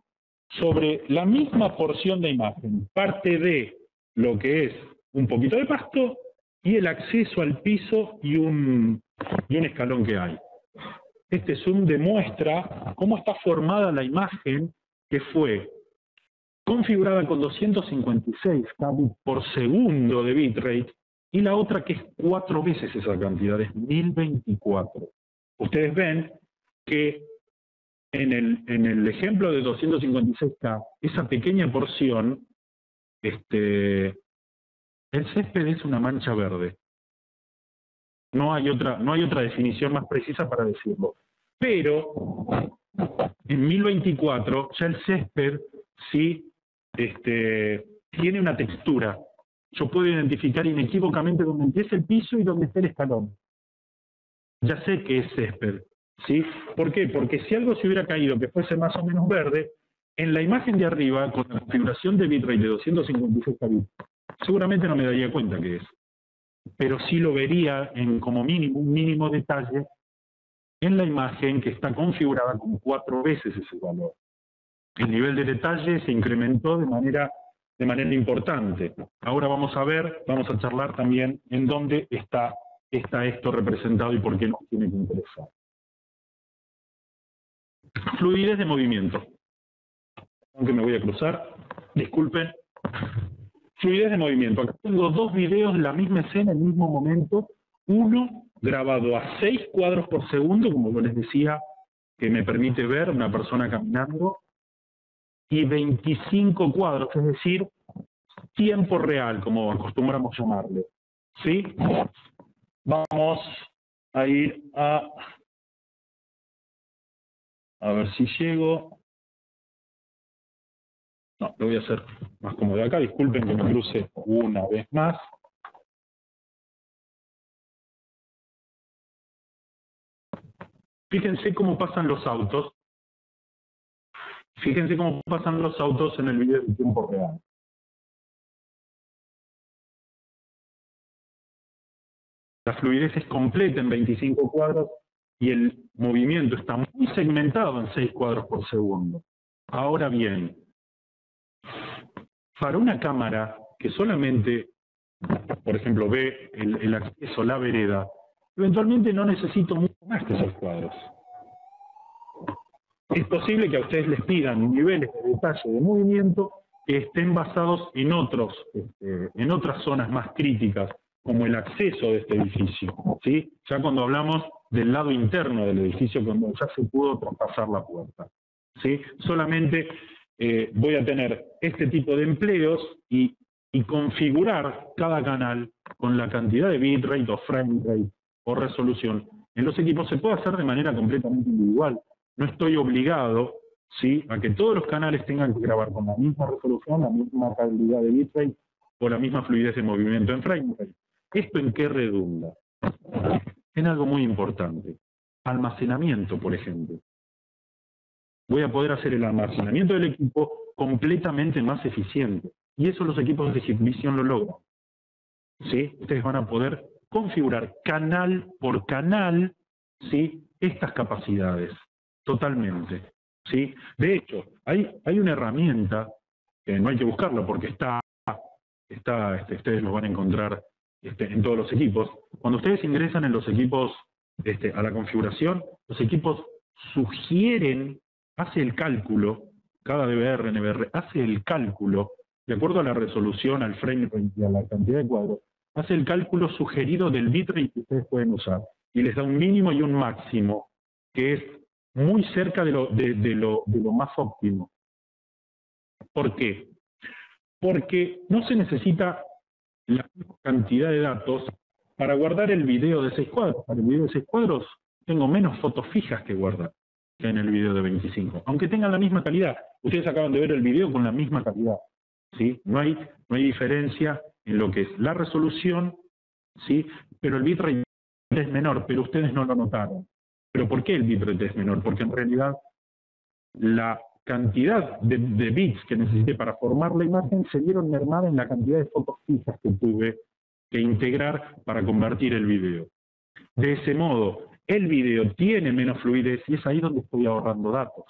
sobre la misma porción de imagen, parte de lo que es un poquito de pasto y el acceso al piso y un escalón que hay. Este zoom demuestra cómo está formada la imagen que fue configurada con 256 kbps por segundo de bitrate y la otra que es 4 veces esa cantidad, es 1024. Ustedes ven que en el ejemplo de 256K, esa pequeña porción, el césped es una mancha verde. No hay otra definición más precisa para decirlo. Pero en 1024 ya el césped sí tiene una textura. Yo puedo identificar inequívocamente dónde empieza el piso y dónde está el escalón. Ya sé que es césped, ¿sí? ¿Por qué? Porque si algo se hubiera caído que fuese más o menos verde, en la imagen de arriba, con la configuración de bitrate de 256 kbps, seguramente no me daría cuenta que es. Pero sí lo vería en como mínimo, un mínimo detalle en la imagen que está configurada con 4 veces ese valor. El nivel de detalle se incrementó de manera importante. Ahora vamos a charlar también en dónde está esto representado y por qué nos tiene que interesar. Fluidez de movimiento. Aunque me voy a cruzar, disculpen. Fluidez de movimiento. Acá tengo dos videos de la misma escena en el mismo momento. Uno grabado a 6 cuadros por segundo, como les decía, que me permite ver una persona caminando, y 25 cuadros, es decir, tiempo real, como acostumbramos llamarle. ¿Sí? Vamos a ir a ver si llego. No, lo voy a hacer más cómodo acá. Disculpen que me cruce una vez más. Fíjense cómo pasan los autos. Fíjense cómo pasan los autos en el video de tiempo real. La fluidez es completa en 25 cuadros y el movimiento está muy segmentado en 6 cuadros por segundo. Ahora bien, para una cámara que solamente, por ejemplo, ve el acceso a la vereda, eventualmente no necesito mucho más que 6 cuadros. Es posible que a ustedes les pidan niveles de detalle de movimiento que estén basados en otras zonas más críticas, como el acceso de este edificio, ¿sí? Ya cuando hablamos del lado interno del edificio, cuando ya se pudo traspasar la puerta, ¿sí? Solamente voy a tener este tipo de empleos y configurar cada canal con la cantidad de bitrate o frame rate o resolución. En los equipos se puede hacer de manera completamente individual. No estoy obligado, ¿sí?, a que todos los canales tengan que grabar con la misma resolución, la misma calidad de bitrate o la misma fluidez de movimiento en frame rate. ¿Esto en qué redunda? En algo muy importante. Almacenamiento, por ejemplo. Voy a poder hacer el almacenamiento del equipo completamente más eficiente. Y eso los equipos de Hikvision lo logran. ¿Sí? Ustedes van a poder configurar canal por canal, ¿sí?, estas capacidades. Totalmente. ¿Sí? De hecho, hay una herramienta que no hay que buscarla porque ustedes lo van a encontrar en todos los equipos. Cuando ustedes ingresan en los equipos a la configuración, los equipos sugieren, hace el cálculo, cada DVR, NVR, hace el cálculo, de acuerdo a la resolución, al frame rate y a la cantidad de cuadros, hace el cálculo sugerido del bitrate que ustedes pueden usar, y les da un mínimo y un máximo, que es muy cerca de lo más óptimo. ¿Por qué? Porque no se necesita la misma cantidad de datos para guardar el video de 6 cuadros. Para el video de 6 cuadros tengo menos fotos fijas que guardar que en el video de 25, aunque tengan la misma calidad. Ustedes acaban de ver el video con la misma calidad, ¿sí? No hay diferencia en lo que es la resolución, ¿sí?, pero el bitrate es menor, pero ustedes no lo notaron. ¿Pero por qué el bitrate es menor? Porque en realidad la cantidad de bits que necesité para formar la imagen se vieron mermada en la cantidad de fotos fijas que tuve que integrar para convertir el video. De ese modo, el video tiene menos fluidez y es ahí donde estoy ahorrando datos.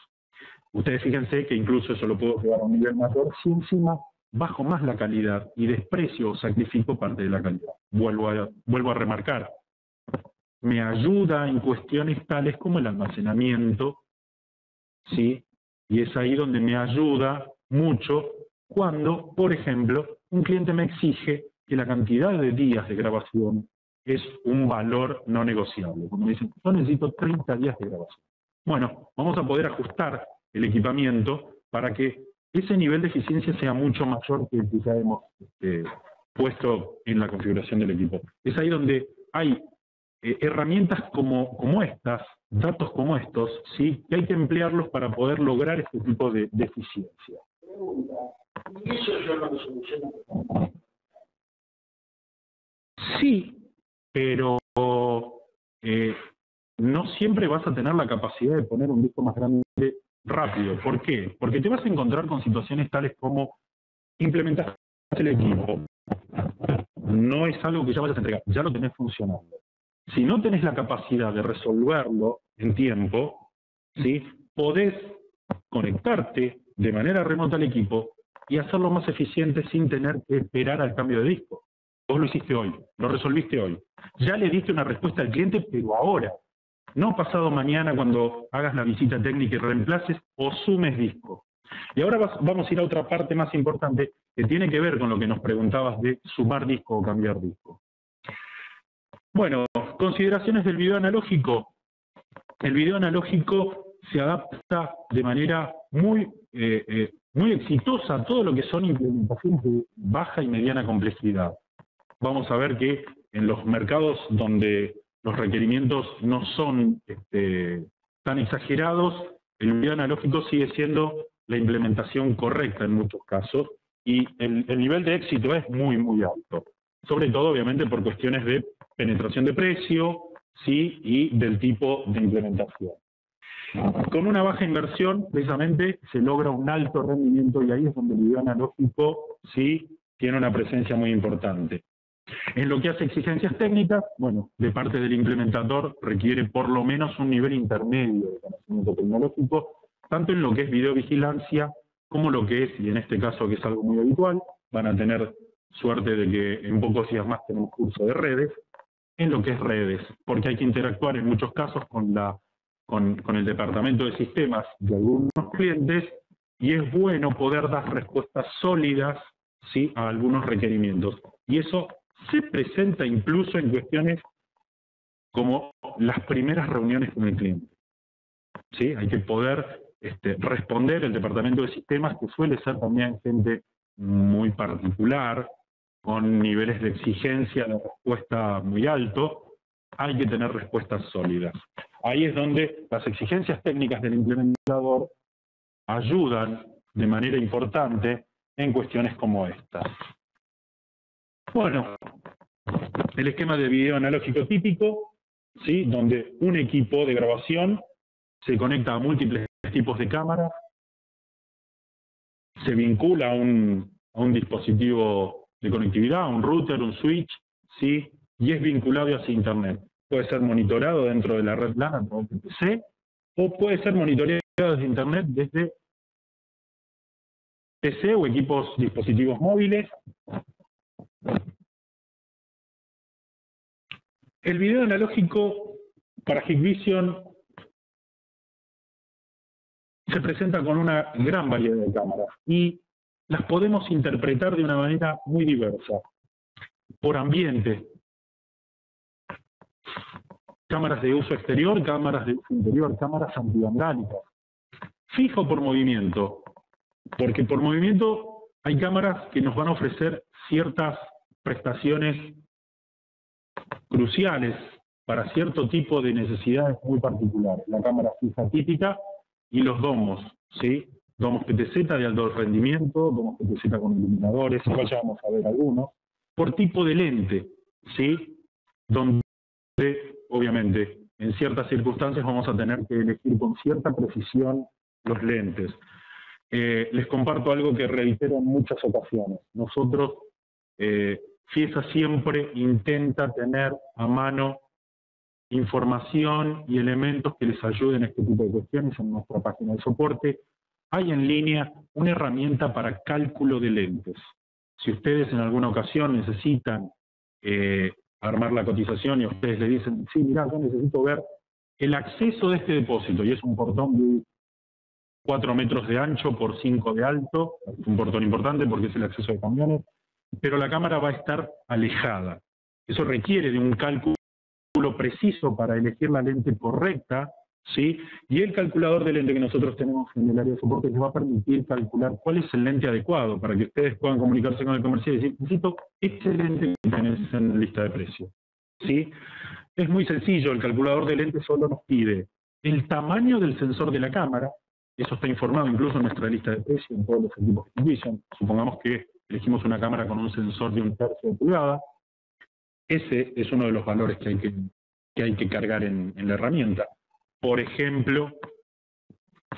Ustedes fíjense que incluso eso lo puedo llevar a un nivel mayor si encima bajo más la calidad y desprecio o sacrifico parte de la calidad. Vuelvo a remarcar. Me ayuda en cuestiones tales como el almacenamiento, ¿sí? Y es ahí donde me ayuda mucho cuando, por ejemplo, un cliente me exige que la cantidad de días de grabación es un valor no negociable. Cuando me dicen, yo necesito 30 días de grabación. Bueno, vamos a poder ajustar el equipamiento para que ese nivel de eficiencia sea mucho mayor que el que ya hemos puesto en la configuración del equipo. Es ahí donde hay herramientas como estas, datos como estos, ¿sí?, que hay que emplearlos para poder lograr este tipo de eficiencia. ¿Y eso yo no lo soluciono? Sí, pero no siempre vas a tener la capacidad de poner un disco más grande rápido. ¿Por qué? Porque te vas a encontrar con situaciones tales como implementar el equipo. No es algo que ya vayas a entregar, ya lo tenés funcionando. Si no tenés la capacidad de resolverlo en tiempo, ¿sí?, podés conectarte de manera remota al equipo y hacerlo más eficiente sin tener que esperar al cambio de disco. Vos lo hiciste hoy, lo resolviste hoy. Ya le diste una respuesta al cliente, pero ahora. No pasado mañana cuando hagas la visita técnica y reemplaces o sumes disco. Y ahora vamos a ir a otra parte más importante, que tiene que ver con lo que nos preguntabas de sumar disco o cambiar disco. Bueno, consideraciones del video analógico. El video analógico se adapta de manera muy exitosa a todo lo que son implementaciones de baja y mediana complejidad. Vamos a ver que en los mercados donde los requerimientos no son tan exagerados, el video analógico sigue siendo la implementación correcta en muchos casos y el nivel de éxito es muy, muy alto. Sobre todo, obviamente, por cuestiones de penetración de precio, ¿sí? Y del tipo de implementación. Con una baja inversión, precisamente, se logra un alto rendimiento y ahí es donde el video analógico sí tiene una presencia muy importante. En lo que hace exigencias técnicas, bueno, de parte del implementador requiere por lo menos un nivel intermedio de conocimiento tecnológico, tanto en lo que es videovigilancia como lo que es, y en este caso que es algo muy habitual, van a tener suerte de que en pocos días más tenemos curso de redes, en lo que es redes, porque hay que interactuar en muchos casos con el departamento de sistemas de algunos clientes y es bueno poder dar respuestas sólidas, ¿sí?, a algunos requerimientos. Y eso se presenta incluso en cuestiones como las primeras reuniones con el cliente. ¿Sí? Hay que poder responder el departamento de sistemas, que suele ser también gente muy particular, con niveles de exigencia de respuesta muy alto. Hay que tener respuestas sólidas. Ahí es donde las exigencias técnicas del implementador ayudan de manera importante en cuestiones como estas. Bueno, el esquema de video analógico típico, ¿sí?, donde un equipo de grabación se conecta a múltiples tipos de cámaras, se vincula a un dispositivo de conectividad, un router, un switch, ¿sí?, y es vinculado hacia Internet. Puede ser monitoreado dentro de la red LAN a través del PC, o puede ser monitoreado desde Internet desde PC o dispositivos móviles. El video analógico para Hikvision se presenta con una gran variedad de cámaras y las podemos interpretar de una manera muy diversa. Por ambiente, cámaras de uso exterior, cámaras de uso interior, cámaras antivandálicas. Fijo por movimiento, porque por movimiento hay cámaras que nos van a ofrecer ciertas prestaciones cruciales para cierto tipo de necesidades muy particulares. La cámara fija típica y los domos, ¿sí? Domos PTZ de alto rendimiento, domos PTZ con iluminadores, igual ya vamos a ver algunos, por tipo de lente, ¿sí? Donde, obviamente, en ciertas circunstancias vamos a tener que elegir con cierta precisión los lentes. Les comparto algo que reitero en muchas ocasiones. Nosotros, FIESA siempre intenta tener a mano información y elementos que les ayuden a este tipo de cuestiones. En nuestra página de soporte hay en línea una herramienta para cálculo de lentes. Si ustedes en alguna ocasión necesitan armar la cotización y a ustedes le dicen, sí, mirá, yo necesito ver el acceso de este depósito, y es un portón de 4 metros de ancho por 5 de alto, es un portón importante porque es el acceso de camiones, pero la cámara va a estar alejada. Eso requiere de un cálculo preciso para elegir la lente correcta, ¿sí? Y el calculador de lente que nosotros tenemos en el área de soporte les va a permitir calcular cuál es el lente adecuado para que ustedes puedan comunicarse con el comercial y decir, necesito este lente que tenés en la lista de precios, ¿sí? Es muy sencillo, el calculador de lente solo nos pide el tamaño del sensor de la cámara, eso está informado incluso en nuestra lista de precios en todos los equipos de Hikvision. Supongamos que elegimos una cámara con un sensor de 1/3 de pulgada. Ese es uno de los valores que hay que cargar en la herramienta. Por ejemplo,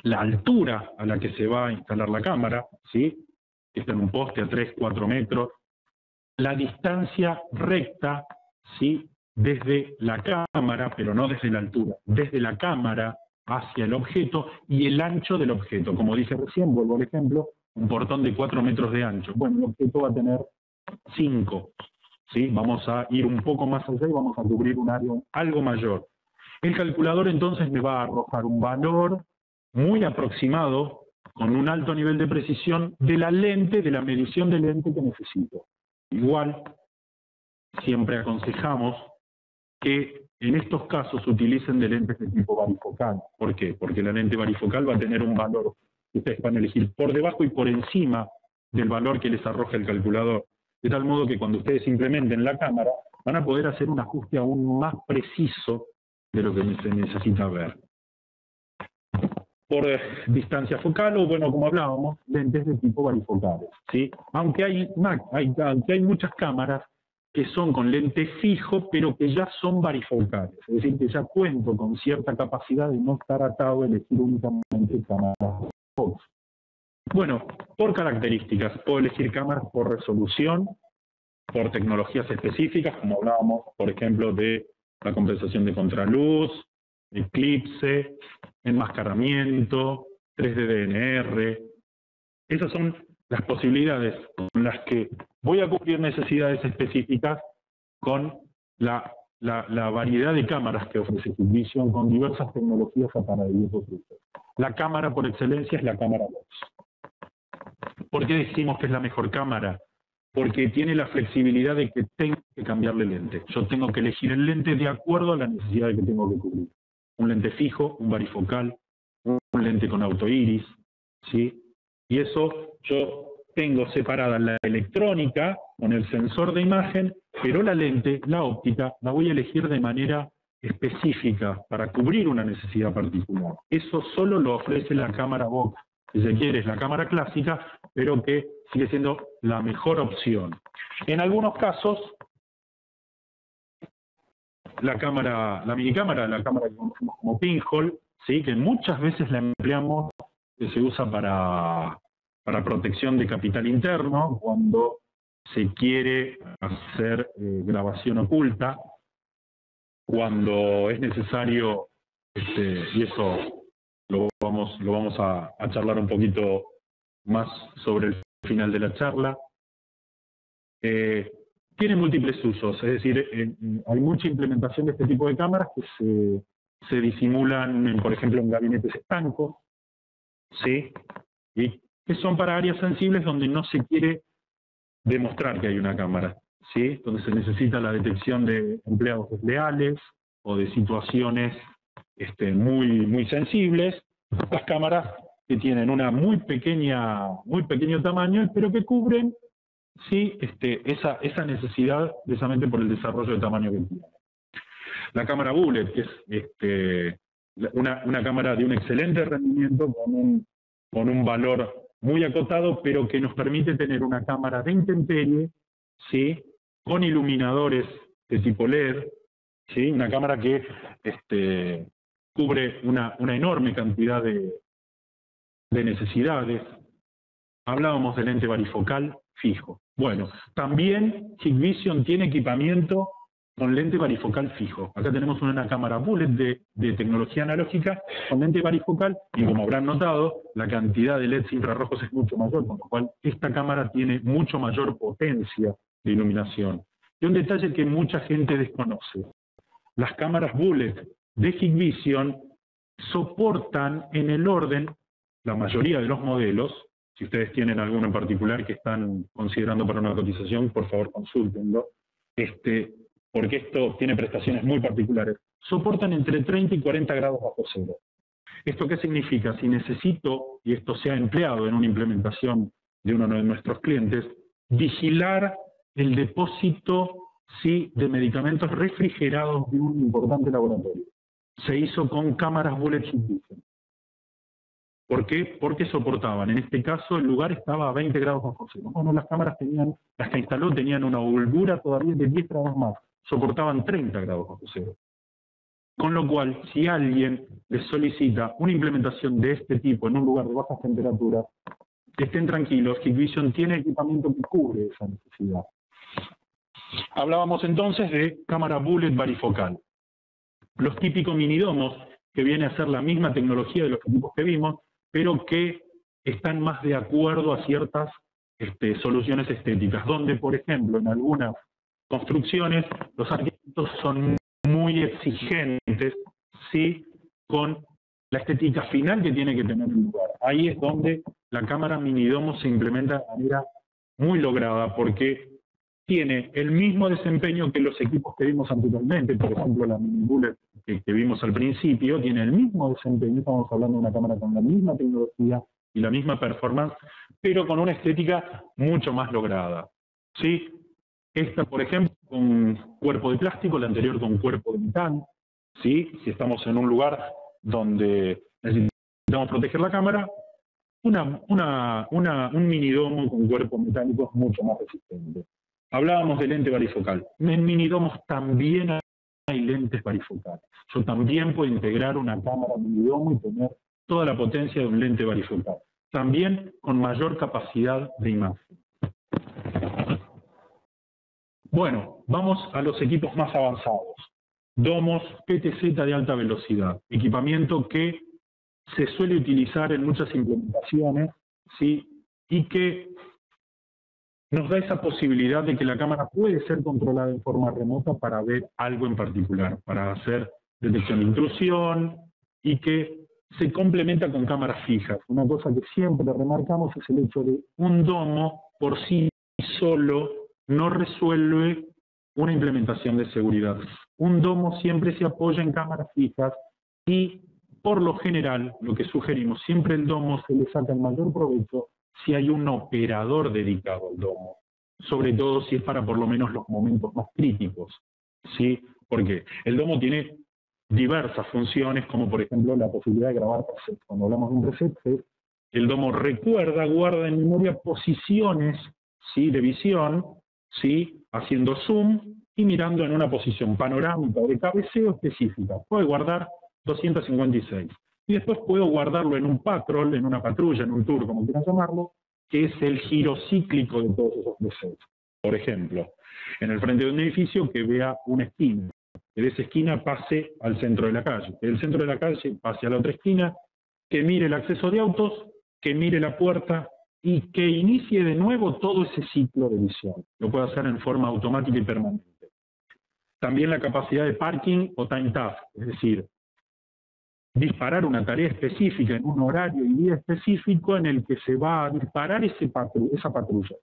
la altura a la que se va a instalar la cámara, ¿sí? Está en un poste a 3-4 metros. La distancia recta, ¿sí?, desde la cámara, pero no desde la altura, desde la cámara hacia el objeto y el ancho del objeto. Como dije recién, vuelvo al ejemplo, un portón de 4 metros de ancho. Bueno, el objeto va a tener 5. ¿Sí? Vamos a ir un poco más allá y vamos a cubrir un área algo mayor. El calculador entonces me va a arrojar un valor muy aproximado con un alto nivel de precisión de la lente, de la medición de lente que necesito. Igual, siempre aconsejamos que en estos casos utilicen de lentes de tipo varifocal. ¿Por qué? Porque la lente varifocal va a tener un valor que ustedes van a elegir por debajo y por encima del valor que les arroja el calculador. De tal modo que cuando ustedes implementen la cámara, van a poder hacer un ajuste aún más preciso de lo que se necesita ver. Por distancia focal, o bueno, como hablábamos, lentes de tipo varifocales, ¿sí? Aunque hay muchas cámaras que son con lente fijo, pero que ya son varifocales, es decir, que ya cuento con cierta capacidad de no estar atado a elegir únicamente cámaras Fox. Bueno, por características, puedo elegir cámaras por resolución, por tecnologías específicas, como hablábamos, por ejemplo, de la compensación de contraluz, eclipse, enmascaramiento, 3D DNR. Esas son las posibilidades con las que voy a cubrir necesidades específicas con la variedad de cámaras que ofrece Hikvision con diversas tecnologías para el cruce. La cámara por excelencia es la cámara Box. ¿Por qué decimos que es la mejor cámara? Porque tiene la flexibilidad de que tengo que cambiarle lente. Yo tengo que elegir el lente de acuerdo a la necesidad que tengo que cubrir. Un lente fijo, un varifocal, un lente con autoiris, ¿sí? Y eso yo tengo separada la electrónica con el sensor de imagen, pero la lente, la óptica, la voy a elegir de manera específica para cubrir una necesidad particular. Eso solo lo ofrece la cámara Box. Si se quiere, es la cámara clásica, pero que sigue siendo la mejor opción. En algunos casos, la minicámara, la cámara que conocemos como pinhole, ¿sí? Que muchas veces la empleamos, que se usa para protección de capital interno, cuando se quiere hacer grabación oculta, cuando es necesario, y eso lo vamos a charlar un poquito más sobre el final de la charla. Tiene múltiples usos, es decir, hay mucha implementación de este tipo de cámaras que se disimulan, por ejemplo, en gabinetes estancos, ¿sí? Y que son para áreas sensibles donde no se quiere demostrar que hay una cámara, ¿sí? Donde se necesita la detección de empleados desleales o de situaciones muy sensibles. Las cámaras que tienen una muy pequeño tamaño, pero que cubren, sí, esa necesidad precisamente por el desarrollo de tamaño que tiene. La cámara bullet, que es una cámara de un excelente rendimiento con un valor muy acotado, pero que nos permite tener una cámara de intemperie, ¿sí? Con iluminadores de tipo LED, ¿sí? Una cámara que cubre una enorme cantidad de necesidades. Hablábamos del lente varifocal fijo. Bueno, también Hikvision tiene equipamiento con lente varifocal fijo. Acá tenemos una cámara bullet de tecnología analógica con lente varifocal, y como habrán notado, la cantidad de LEDs infrarrojos es mucho mayor, con lo cual esta cámara tiene mucho mayor potencia de iluminación. Y un detalle que mucha gente desconoce: las cámaras bullet de Hikvision soportan en el orden, la mayoría de los modelos. Si ustedes tienen alguno en particular que están considerando para una cotización, por favor consúltenlo, porque esto tiene prestaciones muy particulares. Soportan entre 30 y 40 grados bajo cero. ¿Esto qué significa? Si necesito, y esto se ha empleado en una implementación de uno de nuestros clientes, vigilar el depósito, sí, de medicamentos refrigerados de un importante laboratorio. Se hizo con cámaras bullet Hikvision. ¿Por qué? Porque soportaban. En este caso, el lugar estaba a 20 grados bajo cero. Bueno, las cámaras las que instaló tenían una holgura todavía de 10 grados más. Soportaban 30 grados bajo cero. Con lo cual, si alguien les solicita una implementación de este tipo en un lugar de bajas temperaturas, estén tranquilos, Hikvision tiene equipamiento que cubre esa necesidad. Hablábamos entonces de cámara bullet varifocal. Los típicos minidomos, que viene a ser la misma tecnología de los equipos que vimos, pero que están más de acuerdo a ciertas soluciones estéticas, donde, por ejemplo, en algunas construcciones los arquitectos son muy exigentes, ¿sí?, con la estética final que tiene que tener el lugar. Ahí es donde la cámara minidomo se implementa de manera muy lograda, porque tiene el mismo desempeño que los equipos que vimos anteriormente. Por ejemplo, la mini bullet que vimos al principio tiene el mismo desempeño. Estamos hablando de una cámara con la misma tecnología y la misma performance, pero con una estética mucho más lograda, ¿sí? Esta, por ejemplo, con cuerpo de plástico, la anterior con cuerpo de metal, ¿sí? Si estamos en un lugar donde necesitamos proteger la cámara, un minidomo con cuerpo metálico es mucho más resistente. Hablábamos de lente varifocal. En minidomos también hay lentes varifocales. Yo también puedo integrar una cámara minidomo y tener toda la potencia de un lente varifocal. También con mayor capacidad de imagen. Bueno, vamos a los equipos más avanzados. Domos PTZ de alta velocidad. Equipamiento que se suele utilizar en muchas implementaciones, ¿sí? Y que nos da esa posibilidad de que la cámara puede ser controlada en forma remota para ver algo en particular, para hacer detección de intrusión, y que se complementa con cámaras fijas. Una cosa que siempre remarcamos es el hecho de un domo por sí solo no resuelve una implementación de seguridad. Un domo siempre se apoya en cámaras fijas y, por lo general, lo que sugerimos, siempre el domo se le saca el mayor provecho si hay un operador dedicado al domo, sobre todo si es para por lo menos los momentos más críticos, ¿sí? Porque el domo tiene diversas funciones, como por ejemplo la posibilidad de grabar presets. Cuando hablamos de un preset, el domo recuerda, guarda en memoria posiciones, ¿sí? De visión, ¿sí? Haciendo zoom y mirando en una posición panorámica o de cabeceo específica. Puede guardar 256. Y después puedo guardarlo en un patrol, en una patrulla, en un tour, como quieran llamarlo, que es el giro cíclico de todos esos presets. Por ejemplo, en el frente de un edificio que vea una esquina, que de esa esquina pase al centro de la calle, que del centro de la calle pase a la otra esquina, que mire el acceso de autos, que mire la puerta y que inicie de nuevo todo ese ciclo de visión. Lo puede hacer en forma automática y permanente. También la capacidad de parking o time task, es decir, disparar una tarea específica en un horario y día específico en el que se va a disparar esa patrulla.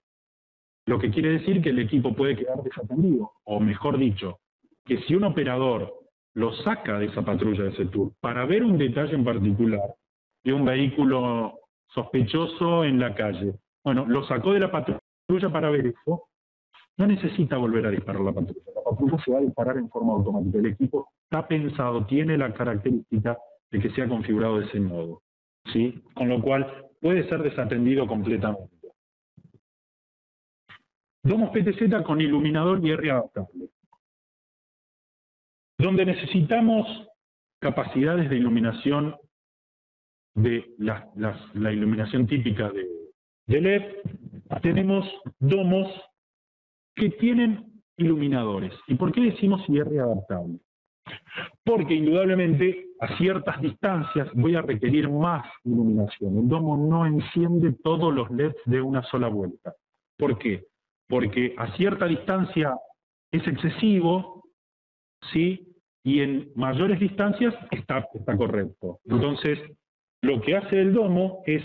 Lo que quiere decir que el equipo puede quedar desatendido, o mejor dicho, que si un operador lo saca de esa patrulla, de ese tour, para ver un detalle en particular de un vehículo sospechoso en la calle, bueno, lo sacó de la patrulla para ver eso, no necesita volver a disparar la patrulla. La patrulla se va a disparar en forma automática. El equipo está pensado, tiene la característica de que sea configurado de ese modo, ¿sí? Con lo cual puede ser desatendido completamente. Domos PTZ con iluminador y R adaptable. Donde necesitamos capacidades de iluminación de la iluminación típica de LED, tenemos domos que tienen iluminadores. ¿Y por qué decimos IR adaptable? Porque indudablemente a ciertas distancias voy a requerir más iluminación. El domo no enciende todos los LEDs de una sola vuelta. ¿Por qué? Porque a cierta distancia es excesivo, ¿sí? Y en mayores distancias está correcto. Entonces, lo que hace el domo es,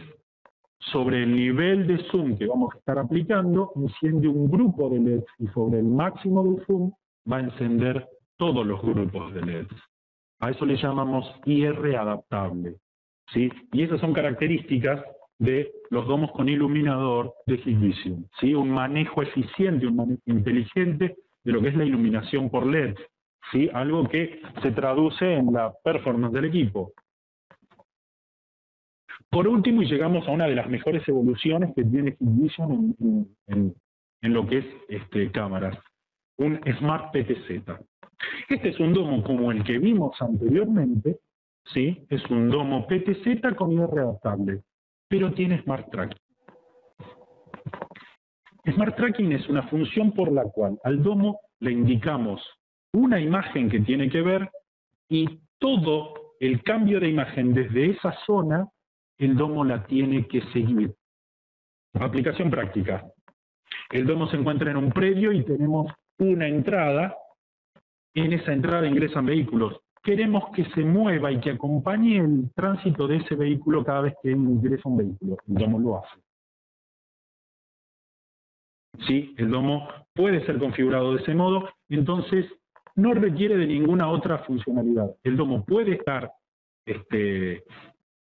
sobre el nivel de zoom que vamos a estar aplicando, enciende un grupo de LEDs y sobre el máximo del zoom va a encender todos los grupos de LEDs. A eso le llamamos IR adaptable, ¿sí? Y esas son características de los domos con iluminador de Hikvision, ¿sí? Un manejo eficiente, un manejo inteligente de lo que es la iluminación por LED, ¿sí? Algo que se traduce en la performance del equipo. Por último, y llegamos a una de las mejores evoluciones que tiene Hikvision en lo que es cámaras, un Smart PTZ. Este es un domo como el que vimos anteriormente, ¿sí? Es un domo PTZ con IR adaptable, pero tiene Smart Tracking. Smart Tracking es una función por la cual al domo le indicamos una imagen que tiene que ver y todo el cambio de imagen desde esa zona, el domo la tiene que seguir. Aplicación práctica. El domo se encuentra en un predio y tenemos una entrada. En esa entrada ingresan vehículos. queremos que se mueva y que acompañe el tránsito de ese vehículo cada vez que ingresa un vehículo. El domo lo hace. Sí, el domo puede ser configurado de ese modo, entonces no requiere de ninguna otra funcionalidad. El domo puede estar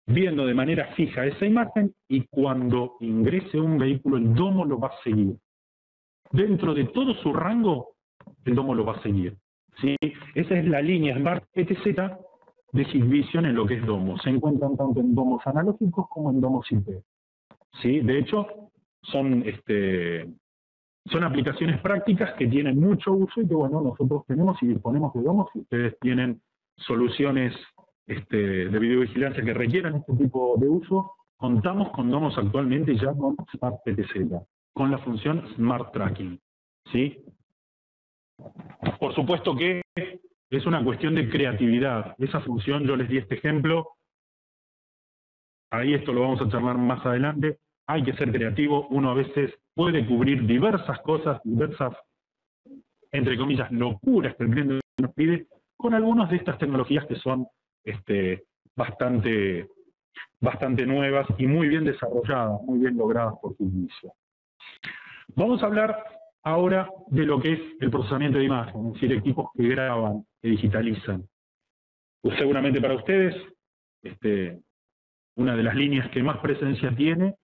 viendo de manera fija esa imagen y cuando ingrese un vehículo el domo lo va a seguir. Dentro de todo su rango, el domo lo va a seguir. ¿Sí? Esa es la línea Smart PTZ de Hikvision en lo que es domo. Se encuentran tanto en domos analógicos como en domos IP. ¿Sí? De hecho, son aplicaciones prácticas que tienen mucho uso y que, bueno, nosotros tenemos y disponemos de domos. Si ustedes tienen soluciones de videovigilancia que requieran este tipo de uso, contamos con domos actualmente ya con Smart PTZ, con la función Smart Tracking. ¿Sí? Por supuesto que es una cuestión de creatividad. Esa función, yo les di este ejemplo, ahí esto lo vamos a charlar más adelante, hay que ser creativo, uno a veces puede cubrir diversas cosas, diversas, entre comillas, locuras que el cliente nos pide, con algunas de estas tecnologías que son bastante nuevas y muy bien desarrolladas, muy bien logradas por Hikvision. Vamos a hablar ahora de lo que es el procesamiento de imagen, es decir, equipos que graban, que digitalizan. Pues seguramente para ustedes, una de las líneas que más presencia tiene,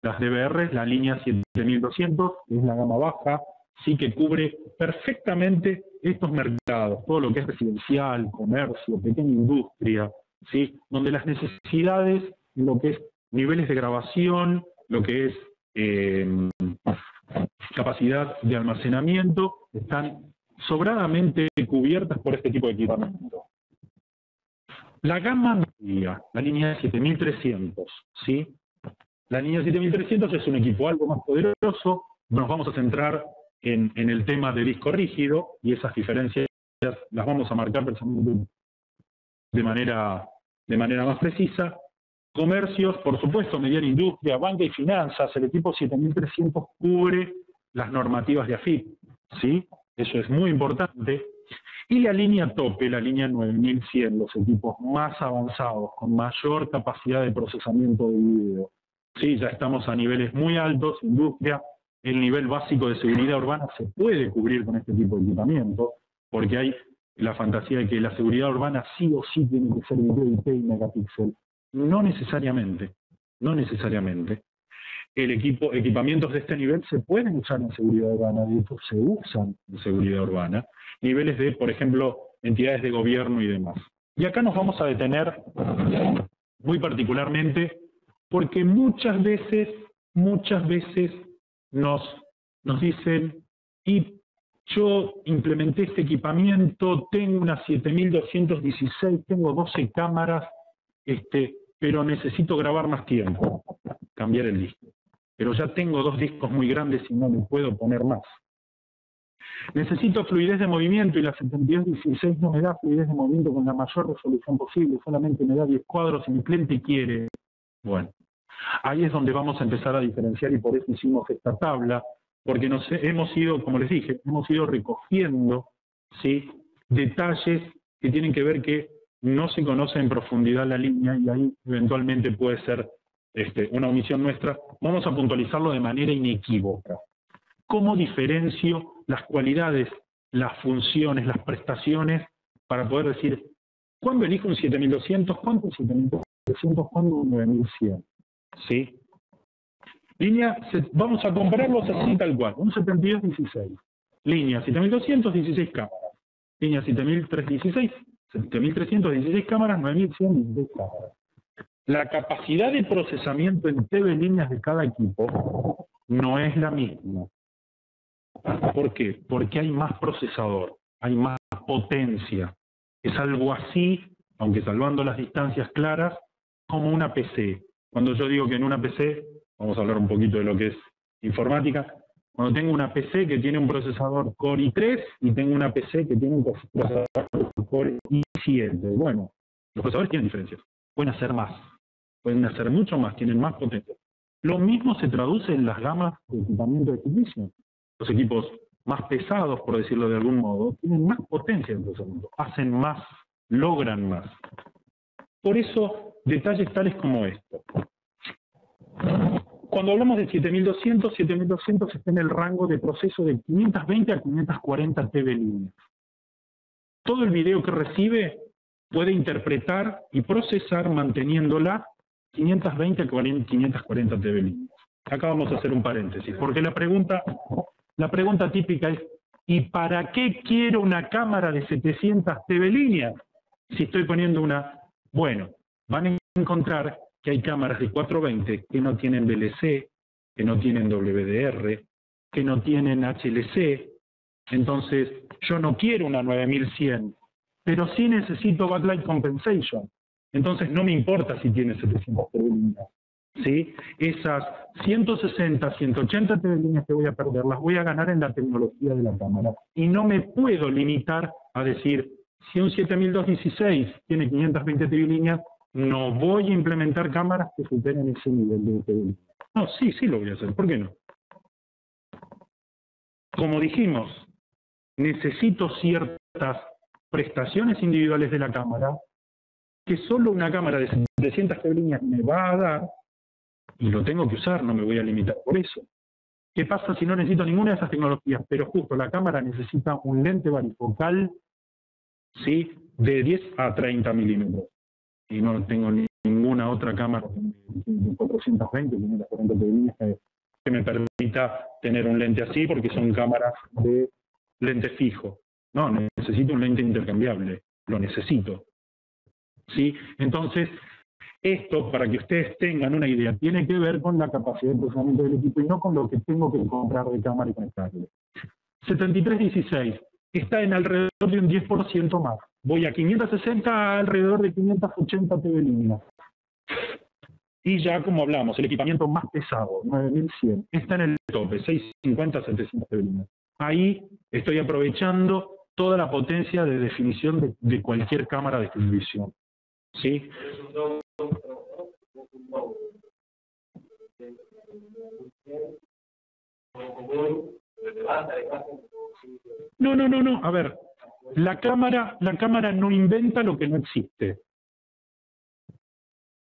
las DVR, la línea 7200, es la gama baja, sí que cubre perfectamente estos mercados, todo lo que es residencial, comercio, pequeña industria, ¿sí? Donde las necesidades, lo que es niveles de grabación, lo que es capacidad de almacenamiento, están sobradamente cubiertas por este tipo de equipamiento. La gama media, la línea 7300, ¿sí? La línea 7300 es un equipo algo más poderoso, nos vamos a centrar en el tema de disco rígido, y esas diferencias las vamos a marcar precisamente de manera más precisa. Comercios, por supuesto, mediana industria, banca y finanzas, el equipo 7300 cubre las normativas de AFIP, ¿sí? Eso es muy importante. Y la línea tope, la línea 9100, los equipos más avanzados, con mayor capacidad de procesamiento de video. Sí, ya estamos a niveles muy altos, industria, el nivel básico de seguridad urbana se puede cubrir con este tipo de equipamiento, porque hay la fantasía de que la seguridad urbana sí o sí tiene que ser video IP y megapíxel. No necesariamente, no necesariamente. Equipamientos de este nivel se pueden usar en seguridad urbana, de hecho se usan en seguridad urbana, niveles de, por ejemplo, entidades de gobierno y demás. Y acá nos vamos a detener muy particularmente porque muchas veces nos dicen, y yo implementé este equipamiento, tengo una 7216, tengo 12 cámaras, pero necesito grabar más tiempo, cambiar el disco. Pero ya tengo 2 discos muy grandes y no me puedo poner más. Necesito fluidez de movimiento y la 7216 no me da fluidez de movimiento con la mayor resolución posible, solamente me da 10 cuadros y mi cliente quiere. Bueno, ahí es donde vamos a empezar a diferenciar y por eso hicimos esta tabla, porque hemos ido, como les dije, hemos ido recogiendo, ¿sí?, detalles que tienen que ver que no se conoce en profundidad la línea y ahí eventualmente puede ser una omisión nuestra. Vamos a puntualizarlo de manera inequívoca. ¿Cómo diferencio las cualidades, las funciones, las prestaciones para poder decir cuándo elijo un 7200, cuándo un 7300, cuándo un 9100? ¿Sí? Línea, vamos a compararlos así tal cual, un 7216. Línea 7200, 16 cámaras. Línea 7316, 7316 cámaras, 9100, 16 cámaras. La capacidad de procesamiento en TV líneas de cada equipo no es la misma. ¿Por qué? Porque hay más procesador, hay más potencia. Es algo así, aunque salvando las distancias claras, como una PC. Cuando yo digo que en una PC, vamos a hablar un poquito de lo que es informática, cuando tengo una PC que tiene un procesador Core i3 y tengo una PC que tiene un procesador Core i7. Bueno, los procesadores tienen diferencias, pueden hacer más, pueden hacer mucho más, tienen más potencia. Lo mismo se traduce en las gamas de equipamiento de Hikvision. Los equipos más pesados, por decirlo de algún modo, tienen más potencia en procesamiento, hacen más logran más. Por eso, detalles tales como esto. Cuando hablamos de 7200, 7200 está en el rango de proceso de 520 a 540 TB líneas. Todo el video que recibe puede interpretar y procesar manteniéndola 520 a 540 TB líneas. Acá vamos a hacer un paréntesis, porque la pregunta típica es, ¿y para qué quiero una cámara de 700 TB líneas? Si estoy poniendo una... Bueno, van a encontrar que hay cámaras de 420 que no tienen VLC, que no tienen WDR, que no tienen HLC. Entonces, yo no quiero una 9100, pero sí necesito backlight compensation. Entonces, no me importa si tiene 700 TB líneas. ¿Sí? Esas 160, 180 TB líneas que voy a perder, las voy a ganar en la tecnología de la cámara. Y no me puedo limitar a decir, si un 7216 tiene 520 TB líneas, no voy a implementar cámaras que superen ese nivel de TB líneas. No, sí lo voy a hacer. ¿Por qué no? Como dijimos, necesito ciertas prestaciones individuales de la cámara que solo una cámara de 700 TB líneas me va a dar, y lo tengo que usar, no me voy a limitar por eso. ¿Qué pasa si no necesito ninguna de esas tecnologías? Pero justo la cámara necesita un lente varifocal, ¿sí?, de 10 a 30 milímetros. Y no tengo ninguna otra cámara de 420, 540 TB líneas que me permita tener un lente así, porque son cámaras de lente fijo. No, necesito un lente intercambiable, lo necesito. ¿Sí? Entonces, esto, para que ustedes tengan una idea, tiene que ver con la capacidad de procesamiento del equipo y no con lo que tengo que comprar de cámara y conectarle. 7316 está en alrededor de un 10% más. Voy a 560 a alrededor de 580 TB líneas. Y ya, como hablamos, el equipamiento más pesado, 9100, está en el tope, 650 a 700 TB líneas. Ahí estoy aprovechando toda la potencia de definición de cualquier cámara de televisión. ¿Sí? No. A ver, la cámara no inventa lo que no existe.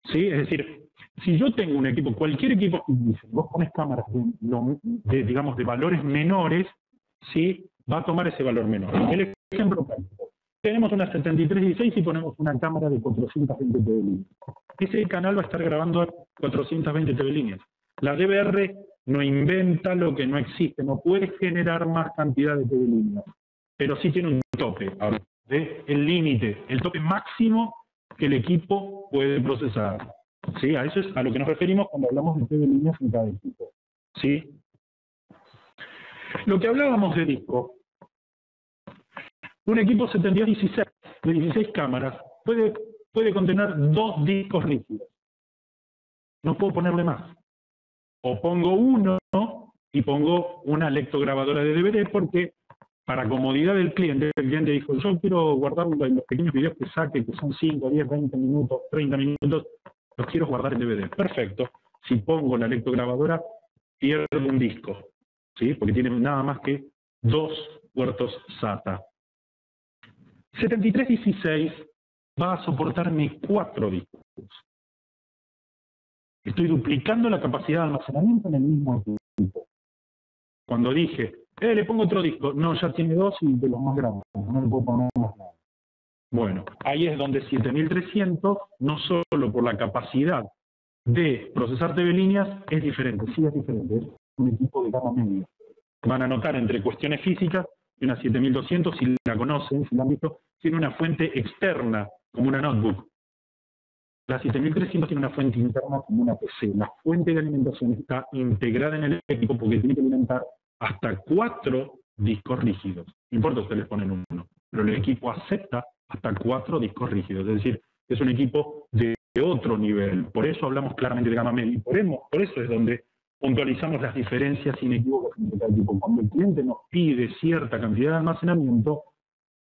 ¿Sí? Es decir, si yo tengo un equipo, cualquier equipo, vos pones cámaras digamos, de valores menores, ¿sí?, va a tomar ese valor menor. El ejemplo práctico. Tenemos una 7316 y ponemos una cámara de 420 TB líneas. Ese canal va a estar grabando a 420 TB líneas. La DVR no inventa lo que no existe, no puede generar más cantidad de TB líneas, pero sí tiene un tope, el límite, el tope máximo que el equipo puede procesar. ¿Sí? A eso es a lo que nos referimos cuando hablamos de TB líneas en cada equipo. ¿Sí? Lo que hablábamos de disco, un equipo 7216 de 16 cámaras puede contener 2 discos rígidos. No puedo ponerle más. O pongo uno y pongo una lectograbadora de DVD porque para comodidad del cliente, el cliente dijo, yo quiero guardar los pequeños videos que saque, que son 5, 10, 20 minutos, 30 minutos, los quiero guardar en DVD. Perfecto. Si pongo la lectograbadora, pierdo un disco, ¿sí? Porque tiene nada más que 2 puertos SATA. 7316 va a soportarme 4 discos. Estoy duplicando la capacidad de almacenamiento en el mismo equipo. Cuando dije, le pongo otro disco, no, ya tiene 2 y de los más grandes, no le puedo poner más nada. Bueno, ahí es donde 7300, no solo por la capacidad de procesar TB líneas, es diferente, sí es diferente, es un equipo de gama media. Van a notar entre cuestiones físicas que una 7200, si la conocen, si la han visto, tiene una fuente externa, como una notebook. La 7300 tiene una fuente interna como una PC. La fuente de alimentación está integrada en el equipo porque tiene que alimentar hasta 4 discos rígidos. No importa si les ponen uno, pero el equipo acepta hasta 4 discos rígidos. Es decir, es un equipo de otro nivel. Por eso hablamos claramente de gama media. Por eso es donde puntualizamos las diferencias inequívocas entre cada equipo. Cuando el cliente nos pide cierta cantidad de almacenamiento,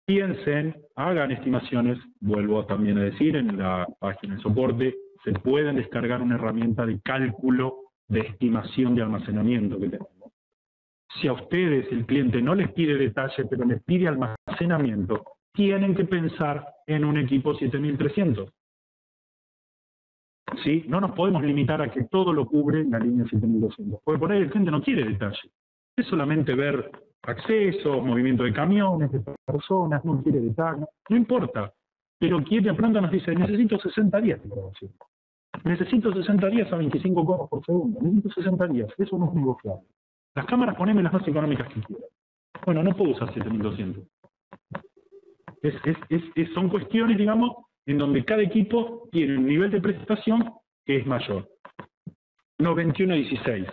piensen, hagan estimaciones, vuelvo también a decir, en la página de soporte, se pueden descargar una herramienta de cálculo de estimación de almacenamiento que tenemos. Si a ustedes el cliente no les pide detalle, pero les pide almacenamiento, tienen que pensar en un equipo 7300. ¿Sí? No nos podemos limitar a que todo lo cubre la línea 7200, porque por ahí el cliente no quiere detalle. Es solamente ver acceso, movimiento de camiones, de personas, no quiere detalle, no importa. Pero quiere, pronto nos dice, necesito 60 días de grabación. Necesito 60 días a 25 cuadros por segundo. Necesito 60 días. Eso no es negociable. Las cámaras, poneme las más económicas que quieras. Bueno, no puedo usar 7200. Son cuestiones, digamos, en donde cada equipo tiene un nivel de prestación que es mayor. No 21-16.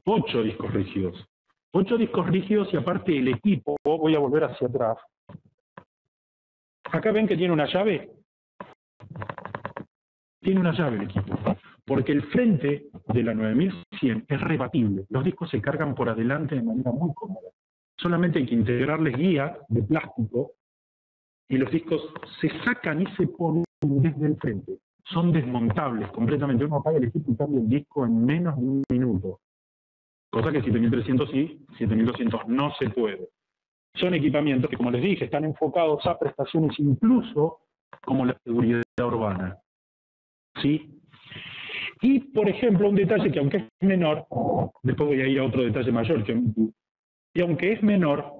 8 discos rígidos. 8 discos rígidos y aparte el equipo, voy a volver hacia atrás. Acá ven que tiene una llave. Tiene una llave el equipo. Porque el frente de la 9100 es rebatible. Los discos se cargan por adelante de manera muy cómoda. Solamente hay que integrarles guías de plástico y los discos se sacan y se ponen desde el frente. Son desmontables completamente. Uno apaga el equipo y cambia el disco en menos de un minuto. Cosa que 7300 sí, 7200 no se puede. Son equipamientos que, como les dije, están enfocados a prestaciones incluso como la seguridad urbana. ¿Sí? Y, por ejemplo, un detalle que aunque es menor, después voy a ir a otro detalle mayor, y aunque es menor,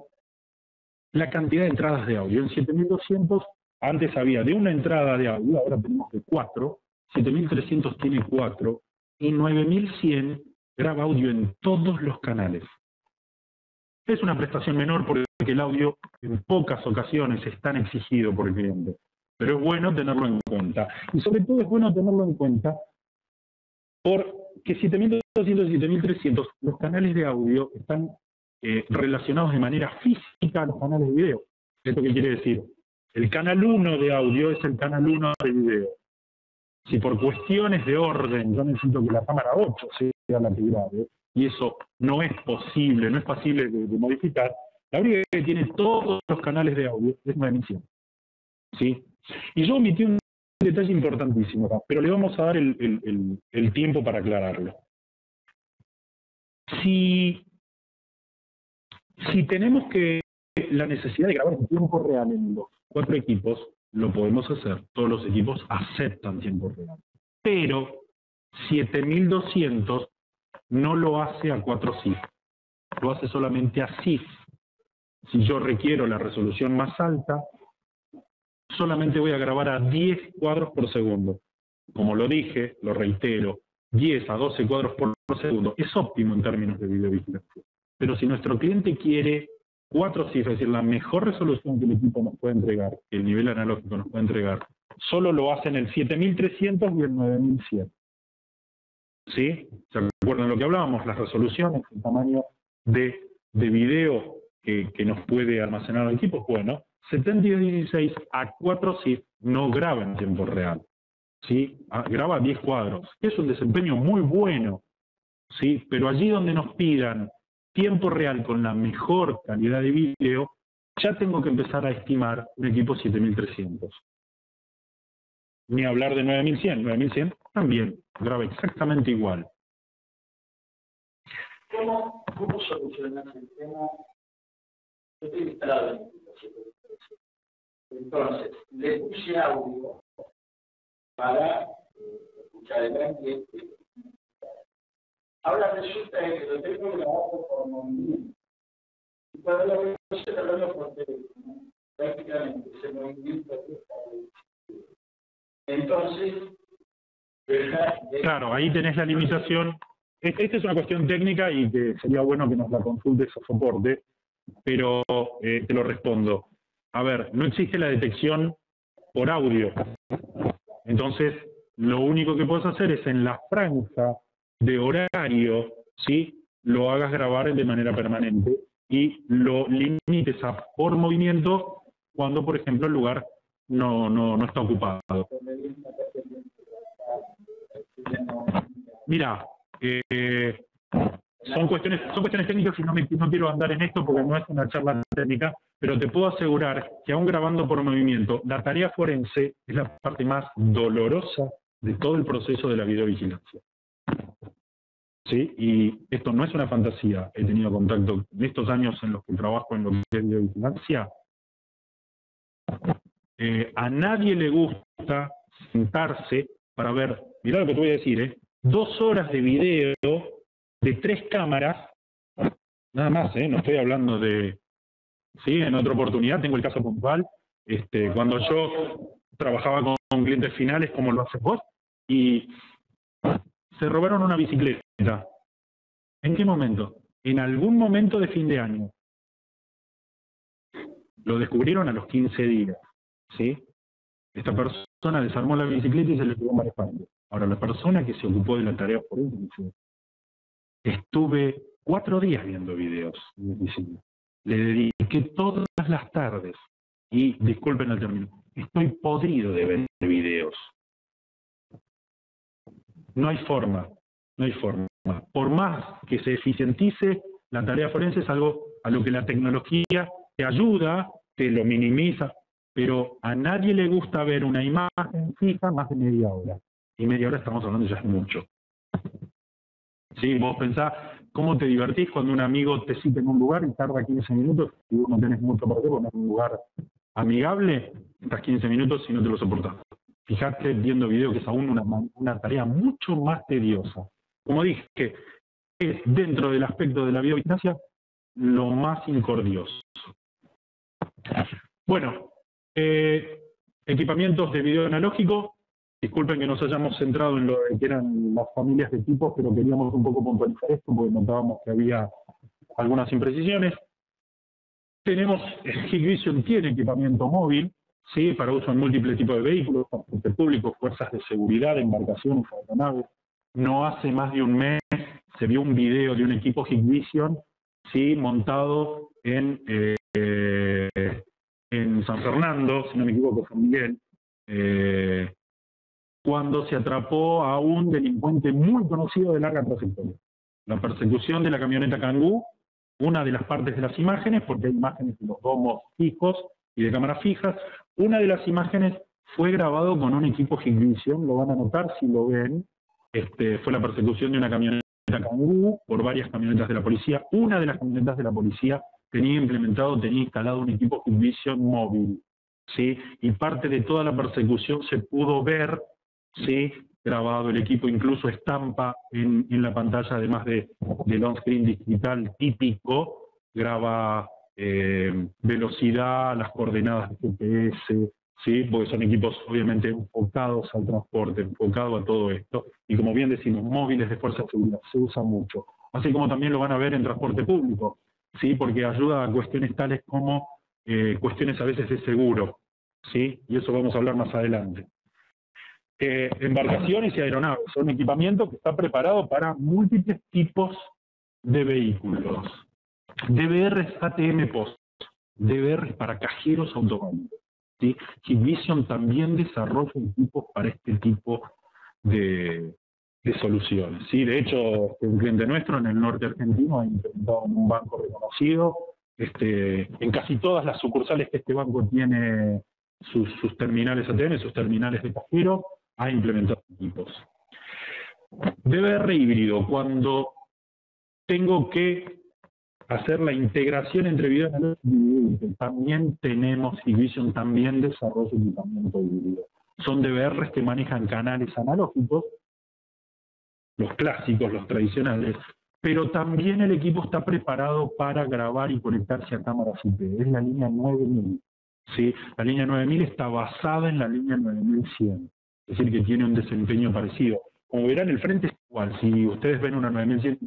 la cantidad de entradas de audio. En 7200 antes había de una entrada de audio, ahora tenemos de 4, 7300 tiene 4, y 9100 graba audio en todos los canales. Es una prestación menor porque el audio en pocas ocasiones es tan exigido por el cliente, pero es bueno tenerlo en cuenta. Y sobre todo es bueno tenerlo en cuenta porque 7200 y 7300, los canales de audio están relacionados de manera física a los canales de video. ¿Esto qué quiere decir? El canal 1 de audio es el canal 1 de video. Si por cuestiones de orden yo necesito que la cámara 8 sea la que grabe, y eso no es posible, no es posible de modificar, la única que tiene todos los canales de audio es 9100. ¿Sí? Y yo omití un detalle importantísimo acá, pero le vamos a dar el tiempo para aclararlo. Si tenemos la necesidad de grabar en tiempo real en los 4 equipos, lo podemos hacer. Todos los equipos aceptan tiempo real. Pero 7200 no lo hace a 4 CIF. Lo hace solamente a CIF. Si yo requiero la resolución más alta, solamente voy a grabar a 10 cuadros por segundo. Como lo dije, lo reitero, 10 a 12 cuadros por segundo es óptimo en términos de videovigilancia. Pero si nuestro cliente quiere 4 CIF, es decir, la mejor resolución que el equipo nos puede entregar, que el nivel analógico nos puede entregar, solo lo hacen el 7300 y el 9100. ¿Sí? ¿Se acuerdan de lo que hablábamos? Las resoluciones, el tamaño de video que nos puede almacenar el equipo. Bueno, 7016 a 4 CIF no graba en tiempo real. ¿Sí? Graba 10 cuadros. Es un desempeño muy bueno. ¿Sí? Pero allí donde nos pidan tiempo real con la mejor calidad de video, ya tengo que empezar a estimar un equipo 7300. Ni hablar de 9100. 9100 también graba exactamente igual. ¿Cómo solucionar el tema? Yo estoy instalado en el equipo 7300. Entonces, le puse audio para escuchar el ambiente. Ahora resulta que lo tengo grabado por movimiento. Y cuando lo estoy hablando por teléfono, prácticamente ese movimiento está reducido. Entonces, claro, ahí tenés la limitación. Esta es una cuestión técnica y que sería bueno que nos la consultes a soporte, pero te lo respondo. A ver, no existe la detección por audio. Entonces, lo único que puedes hacer es en la franja de horario, ¿sí? Lo hagas grabar de manera permanente y lo limites a por movimiento cuando, por ejemplo, el lugar no está ocupado. Mira, son cuestiones técnicas y no quiero andar en esto porque no es una charla técnica, pero te puedo asegurar que aún grabando por movimiento, la tarea forense es la parte más dolorosa de todo el proceso de la videovigilancia. ¿Sí? Y esto no es una fantasía. He tenido contacto en estos años en los que trabajo en lo que es videovigilancia. A nadie le gusta sentarse para ver, mirá lo que te voy a decir, 2 horas de video de 3 cámaras, nada más, no estoy hablando de... Sí, en otra oportunidad tengo el caso puntual, cuando yo trabajaba con clientes finales, como lo haces vos, y se robaron una bicicleta. ¿En qué momento? En algún momento de fin de año. Lo descubrieron a los 15 días, ¿sí? Esta persona desarmó la bicicleta y se le quedó en varias partes. Ahora, la persona que se ocupó de la tarea forense, estuve 4 días viendo videos. Le dediqué todas las tardes, y disculpen el término, estoy podrido de ver videos. No hay forma, no hay forma. Por más que se eficientice, la tarea forense es algo a lo que la tecnología te ayuda, te lo minimiza, pero a nadie le gusta ver una imagen fija más de media hora. Y media hora estamos hablando ya es mucho. Sí, vos pensás cómo te divertís cuando un amigo te cita en un lugar y tarda 15 minutos y vos no tenés mucho para hacer, porque no es un lugar amigable, estás 15 minutos y no te lo soportás. Fijate viendo video que es aún una tarea mucho más tediosa. Como dije, es dentro del aspecto de la videovigilancia lo más incordioso. Bueno, equipamientos de video analógico. Disculpen que nos hayamos centrado en lo que eran las familias de tipos, pero queríamos un poco puntualizar esto porque notábamos que había algunas imprecisiones. Tenemos, Hikvision tiene equipamiento móvil, ¿sí? Para uso en múltiples tipos de vehículos, transporte público, fuerzas de seguridad, embarcaciones, aeronaves. No hace más de un mes se vio un video de un equipo Hikvision, ¿sí? Montado en San Fernando, si no me equivoco, San Miguel, cuando se atrapó a un delincuente muy conocido de larga trayectoria. La persecución de la camioneta Kangoo, una de las partes de las imágenes, porque hay imágenes de los domos fijos y de cámaras fijas, una de las imágenes fue grabado con un equipo Hikvision, lo van a notar si lo ven, fue la persecución de una camioneta Kangoo por varias camionetas de la policía. Una de las camionetas de la policía tenía instalado un equipo Hikvision móvil, ¿sí? Y parte de toda la persecución se pudo ver, ¿sí? Grabado, el equipo incluso estampa en la pantalla, además del on-screen digital típico, graba velocidad, las coordenadas de GPS, ¿sí? Porque son equipos obviamente enfocados al transporte, enfocados a todo esto, y como bien decimos, móviles de fuerza de seguridad, se usa mucho. Así como también lo van a ver en transporte público, ¿sí? Porque ayuda a cuestiones tales como cuestiones a veces de seguro, ¿sí? Y eso vamos a hablar más adelante. Embarcaciones y aeronaves son equipamiento que está preparado para múltiples tipos de vehículos. DVRs ATM Post, DVRs para cajeros automáticos, ¿sí? Hikvision también desarrolla equipos para este tipo de soluciones, ¿sí? De hecho, un cliente nuestro en el norte argentino ha implementado en un banco reconocido, en casi todas las sucursales que este banco tiene sus terminales ATM, sus terminales de cajero, ha implementado equipos. DVR híbrido, cuando tengo que hacer la integración entre video analógico y video híbrido, también tenemos, Hikvision también desarrolla equipamiento híbrido. Son DVRs que manejan canales analógicos, los clásicos, los tradicionales, pero también el equipo está preparado para grabar y conectarse a cámaras IP. Es la línea 9000. ¿Sí? La línea 9000 está basada en la línea 9100. Es decir, que tiene un desempeño parecido. Como verán, el frente es igual. Si ustedes ven una 9100,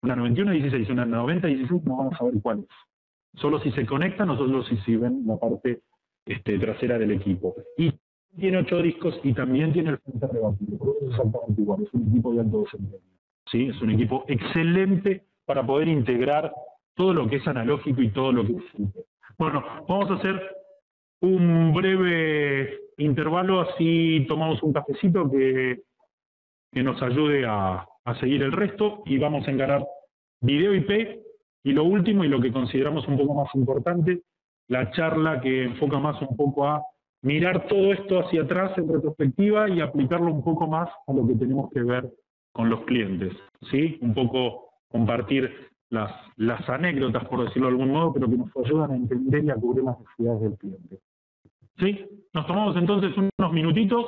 una 9116, una 9016, no vamos a ver cuál es. Solo si se conectan o solo si ven la parte trasera del equipo. Y tiene 8 discos y también tiene el frente rebatible. Por eso es exactamente igual. Es un equipo de alto desempeño. ¿Sí? Es un equipo excelente para poder integrar todo lo que es analógico y todo lo que es IP. Bueno, vamos a hacer un breve intervalo, así tomamos un cafecito que nos ayude a seguir el resto, y vamos a encarar video IP y lo último y lo que consideramos un poco más importante, la charla que enfoca más un poco a mirar todo esto hacia atrás en retrospectiva y aplicarlo un poco más a lo que tenemos que ver con los clientes, ¿sí? Un poco compartir las anécdotas, por decirlo de algún modo, pero que nos ayudan a entender y a cubrir las necesidades del cliente. ¿Sí? Nos tomamos entonces unos minutitos.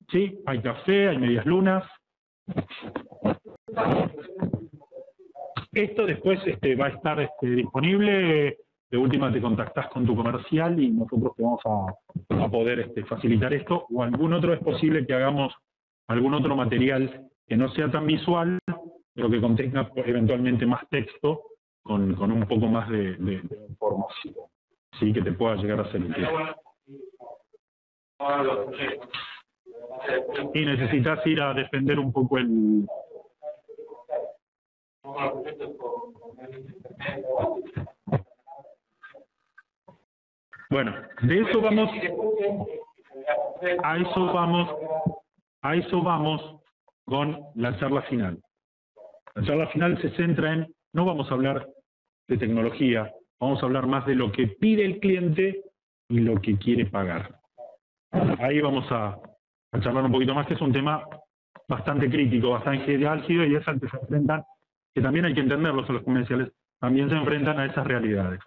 ¿Sí? Hay café, hay medias lunas. Esto después va a estar disponible. De última te contactás con tu comercial y nosotros te vamos a poder facilitar esto. O algún otro, es posible que hagamos algún otro material que no sea tan visual, pero que contenga eventualmente más texto, con un poco más de información, ¿sí? Que te pueda llegar a ser útil. Y necesitas ir a defender un poco el... Bueno, de eso vamos... A eso vamos con la charla final. La charla final se centra en... No vamos a hablar de tecnología, vamos a hablar más de lo que pide el cliente y lo que quiere pagar. Ahí vamos a charlar un poquito más, que es un tema bastante crítico, bastante álgido, y es al que se enfrentan, que también hay que entenderlos a los comerciales, también se enfrentan a esas realidades.